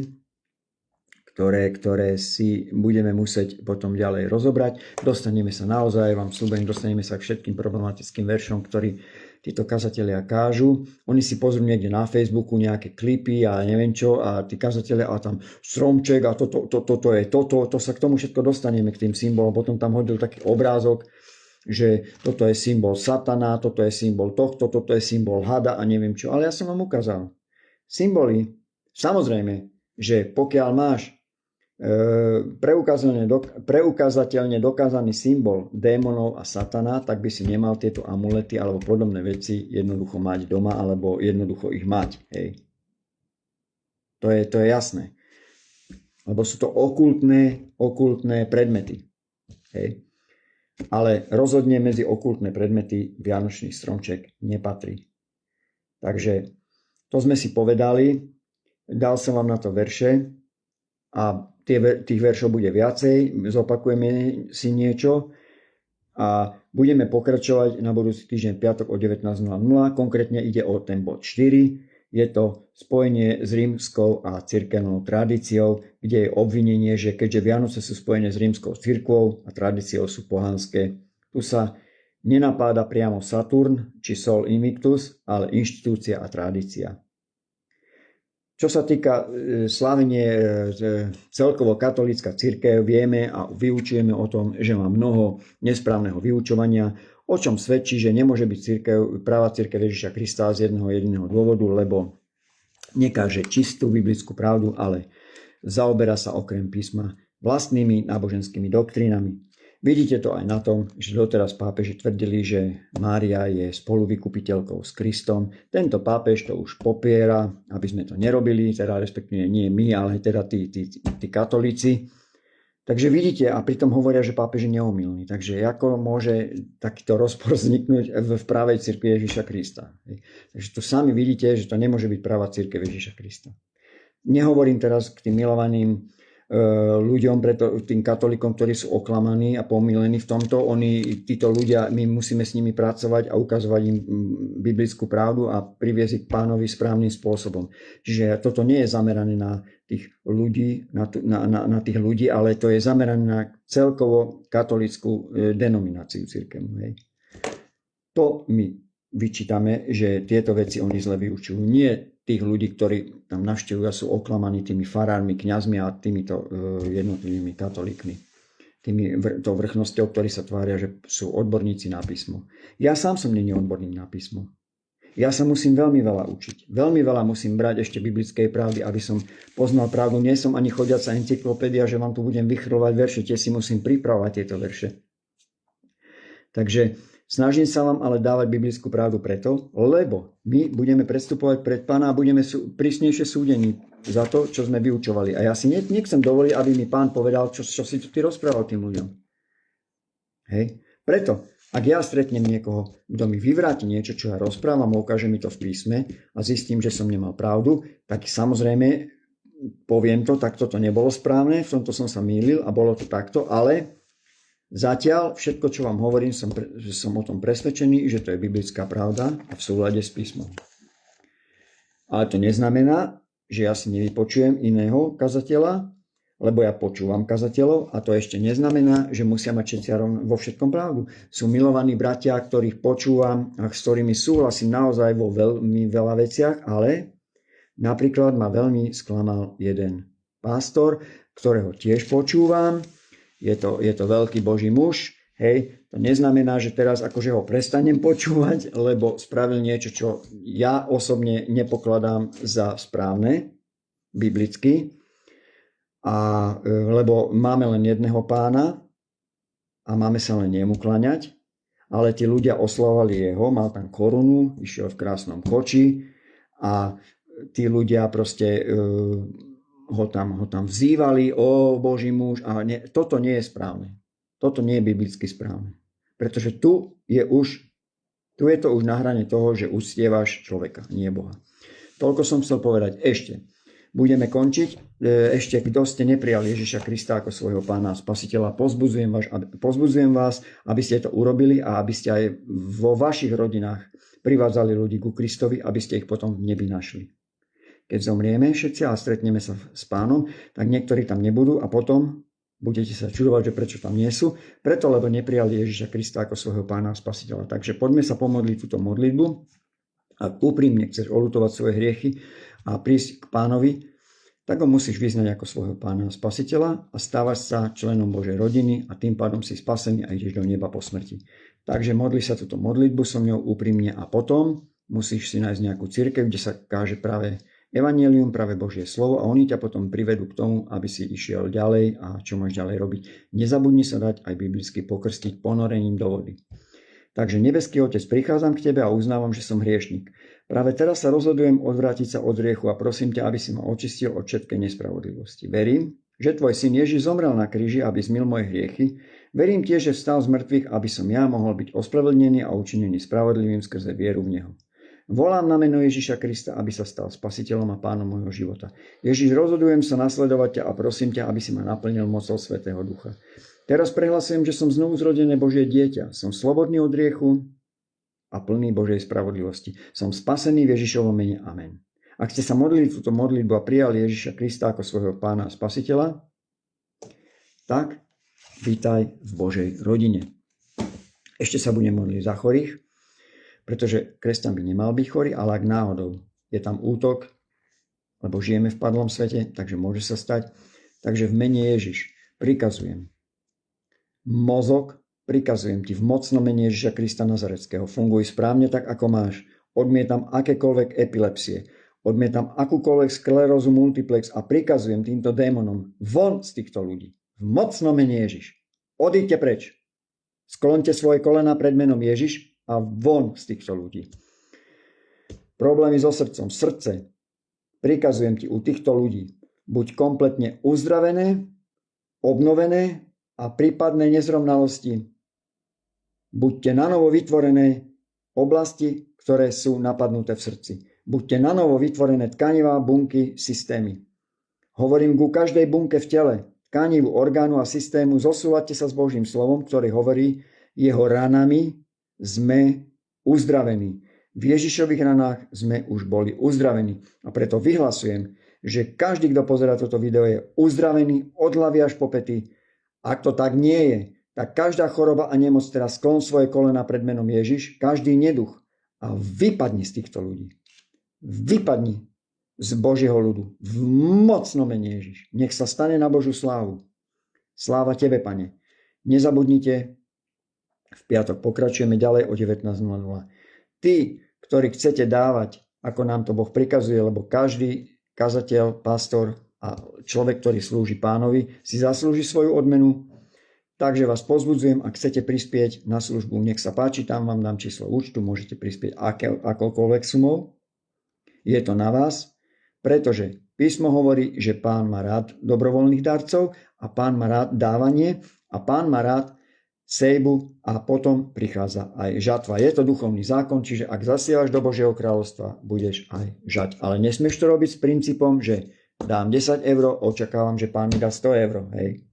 ktoré si budeme musieť potom ďalej rozobrať. Dostaneme sa naozaj, vám sľubujem, dostaneme sa k všetkým problematickým veršom, ktorí títo kazatelia kážu. Oni si pozrú niekde na Facebooku nejaké klipy a neviem čo a tí kazatelia a tam stromček a toto je toto. To sa k tomu všetko dostaneme, k tým symbolom. Potom tam hodil taký obrázok, že toto je symbol satana, toto je symbol tohto, toto je symbol hada a neviem čo. Ale ja som vám ukázal. Symboly, samozrejme, že pokiaľ máš preukázateľne dokázaný symbol démonov a satana, tak by si nemal tieto amulety alebo podobné veci jednoducho mať doma alebo jednoducho ich mať. Hej. To je jasné. Lebo sú to okultné predmety. Hej. Ale rozhodne medzi okultné predmety vianočný stromček nepatrí. Takže to sme si povedali. Dal som vám na to verše. a tých veršov bude viacej, zopakujeme si niečo a budeme pokračovať na budúci týždeň piatok o 19:00. Konkrétne ide o ten bod 4. Je to spojenie s rímskou a cirkevnou tradíciou, kde je obvinenie, že keďže Vianoce sú spojené s rímskou cirkvou a tradíciou sú pohanské, tu sa nenapáda priamo Saturn či Sol Invictus, ale inštitúcia a tradícia. Čo sa týka slávenie celkovo katolícka cirkev, vieme a vyučujeme o tom, že má mnoho nesprávneho vyučovania, o čom svedčí, že nemôže byť práva cirkev Ježiša Krista z jedného jediného dôvodu, lebo nekáže čistú biblickú pravdu, ale zaoberá sa okrem písma vlastnými náboženskými doktrínami. Vidíte to aj na tom, že doteraz pápeži tvrdili, že Mária je spoluvykupiteľkou s Kristom. Tento pápež to už popiera, aby sme to nerobili, teda respektíve nie my, ale teda tí katolíci. Takže vidíte, a pritom hovoria, že pápež je neomylný. Takže ako môže takýto rozpor vzniknúť v pravej cirkvi Ježiša Krista? Takže tu sami vidíte, že to nemôže byť pravá cirkev Ježiša Krista. Nehovorím teraz k tým milovaným ľuďom, preto tým katolíkom, ktorí sú oklamaní a pomýlení v tomto. Títo ľudia, my musíme s nimi pracovať a ukazovať im biblickú pravdu a priviesť ich k Pánovi správnym spôsobom. Čiže toto nie je zamerané na tých ľudí, na tých ľudí, ale to je zamerané na celkovo katolícku denomináciu cirkevnú. To my vyčítame, že tieto veci oni zle vyučujú. Nie tých ľudí, ktorí tam navštevujú a sú oklamaní tými farármi, kňazmi a týmito jednotlivými katolíkmi. To vrchnosťou, ktorí sa tvária, že sú odborníci na písmo. Ja sám som nie odborník na písmo. Ja sa musím veľmi veľa učiť. Veľmi veľa musím brať ešte biblickej pravdy, aby som poznal pravdu. Nie som ani chodiaca encyklopédia, že vám tu budem vychrlovať verše, tie si musím pripravovať tieto verše. Takže snažím sa vám ale dávať biblickú pravdu preto, lebo my budeme predstupovať pred Pána a budeme prísnejšie súdení za to, čo sme vyučovali. A ja si nechcem dovoliť, aby mi Pán povedal, čo si ty rozprával tým ľuďom. Hej. Preto, ak ja stretnem niekoho, kto mi vyvráti niečo, čo ja rozprávam, ukáže mi to v písme a zistím, že som nemal pravdu, tak samozrejme poviem to, takto to nebolo správne, v tomto som sa mýlil a bolo to takto, ale zatiaľ všetko, čo vám hovorím, som o tom presvedčený, že to je biblická pravda a v súlade s písmom. Ale to neznamená, že ja si nevypočujem iného kazateľa, lebo ja počúvam kazateľov a to ešte neznamená, že musia mať všetci vo všetkom pravdu. Sú milovaní bratia, ktorých počúvam a s ktorými súhlasím naozaj vo veľmi veľa veciach, ale napríklad ma veľmi sklamal jeden pastor, ktorého tiež počúvam. Je to veľký Boží muž, hej, to neznamená, že teraz akože ho prestanem počúvať, lebo spravil niečo, čo ja osobne nepokladám za správne, biblicky, lebo máme len jedného Pána a máme sa len jemu klaňať, ale tí ľudia oslavovali jeho, mal tam korunu, išiel v krásnom koči a tí ľudia proste ho tam vzývali, o Boží muž, a toto nie je správne. Toto nie je biblicky správne. Pretože tu je to už na hrane toho, že uctievaš človeka, nie Boha. Toľko som chcel povedať. Ešte budeme končiť. Ešte, kto ste neprijali Ježiša Krista ako svojho Pána a Spasiteľa, pozbudzujem vás, aby ste to urobili a aby ste aj vo vašich rodinách privádzali ľudí ku Kristovi, aby ste ich potom v nebi našli. Keď zomrieme všetci a stretneme sa s Pánom, tak niektorí tam nebudú a potom budete sa čudovať, že prečo tam nie sú. Preto, lebo neprijali Ježiša Krista ako svojho Pána a Spasiteľa. Takže poďme sa pomodliť túto modlitbu. Ak úprimne chceš oľutovať svoje hriechy a prísť k Pánovi, tak ho musíš vyznať ako svojho Pána a Spasiteľa a stávať sa členom Božej rodiny a tým pádom si spasený a ideš do neba po smrti. Takže modli sa túto modlitbu so mňou úprimne a potom musíš si nájsť nejakú cirkev, kde sa káže práve Evangelium, práve Božie slovo a oni ťa potom privedú k tomu, aby si išiel ďalej a čo máš ďalej robiť. Nezabudni sa dať aj biblicky pokrstiť ponorením do vody. Takže nebeský Otec, prichádzam k Tebe a uznávam, že som hriešnik. Práve teraz sa rozhodujem odvrátiť sa od hriechu a prosím ťa, aby si ma očistil od všetkej nespravodlivosti. Verím, že Tvoj syn Ježiš zomrel na kríži, aby zmil moje hriechy. Verím tiež, že vstal z mŕtvych, aby som ja mohol byť ospravedlnený a učinený spravodlivým skrze vieru v Neho. Volám na meno Ježiša Krista, aby sa stal spasiteľom a pánom môjho života. Ježiš, rozhodujem sa nasledovať ťa a prosím ťa, aby si ma naplnil mocou Svätého Ducha. Teraz prehlasujem, že som znovu zrodené Božie dieťa. Som slobodný od hriechu a plný Božej spravodlivosti. Som spasený v Ježišovom mene. Amen. Ak ste sa modlili túto modlitbu a prijali Ježiša Krista ako svojho pána a spasiteľa, tak vítaj v Božej rodine. Ešte sa budem modliť za chorých, pretože kresťan by nemal byť chorý, ale ak náhodou je tam útok, lebo žijeme v padlom svete, takže môže sa stať. Takže v mene Ježiš prikazujem mozog, prikazujem ti v mocnom mene Ježiša Krista Nazaretského. Funguj správne tak, ako máš. Odmietam akékoľvek epilepsie. Odmietam akúkoľvek sklerózu multiplex a prikazujem týmto démonom von z týchto ľudí. V mocnom mene Ježiš. Odíďte preč. Skloňte svoje kolená pred menom Ježiš a von z týchto ľudí. Problémy so srdcom. Srdce. Prikazujem ti u týchto ľudí. Buď kompletne uzdravené, obnovené a prípadné nezrovnalosti. Buďte nanovo vytvorené oblasti, ktoré sú napadnuté v srdci. Buďte nanovo vytvorené tkanivá, bunky, systémy. Hovorím ku každej bunke v tele, tkanivu, orgánu a systému, zosúľadte sa s Božím slovom, ktorý hovorí, jeho ranami sme uzdravení. V Ježišových ranách sme už boli uzdravení. A preto vyhlasujem, že každý, kto pozerá toto video, je uzdravený od hlavy až po pety. Ak to tak nie je, tak každá choroba a nemoc teraz sklon svoje kolena pred menom Ježiš, každý neduch a vypadni z týchto ľudí. Vypadni z Božieho ľudu. V mocnom mene Ježiš. Nech sa stane na Božiu slávu. Sláva tebe, Pane. Nezabudnite, v piatok pokračujeme ďalej o 19:00. Tí, ktorí chcete dávať, ako nám to Boh prikazuje, lebo každý kazateľ, pastor a človek, ktorý slúži Pánovi, si zaslúži svoju odmenu. Takže vás pozbudzujem, ak chcete prispieť na službu, nech sa páči, tam vám dám číslo účtu, môžete prispieť akokoľvek sumou. Je to na vás, pretože písmo hovorí, že Pán má rád dobrovoľných darcov a Pán má rád dávanie a Pán má rád sejbu a potom prichádza aj žatva. Je to duchovný zákon, čiže ak zasielaš do Božieho kráľovstva, budeš aj žať. Ale nesmieš to robiť s princípom, že dám 10 eur, očakávam, že Pán mi dá 100 eur. Hej.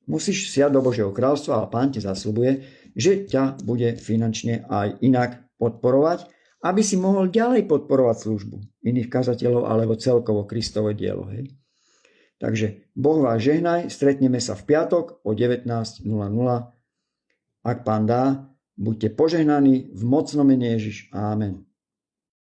Musíš siať do Božieho kráľovstva a Pán ti zasľubuje, že ťa bude finančne aj inak podporovať, aby si mohol ďalej podporovať službu iných kazateľov alebo celkovo Kristovo dielo. Hej. Takže Boh vás žehnaj, stretneme sa v piatok o 19:00. Ak Pán dá, buďte požehnaní v mocnom mene Ježiš. Amen.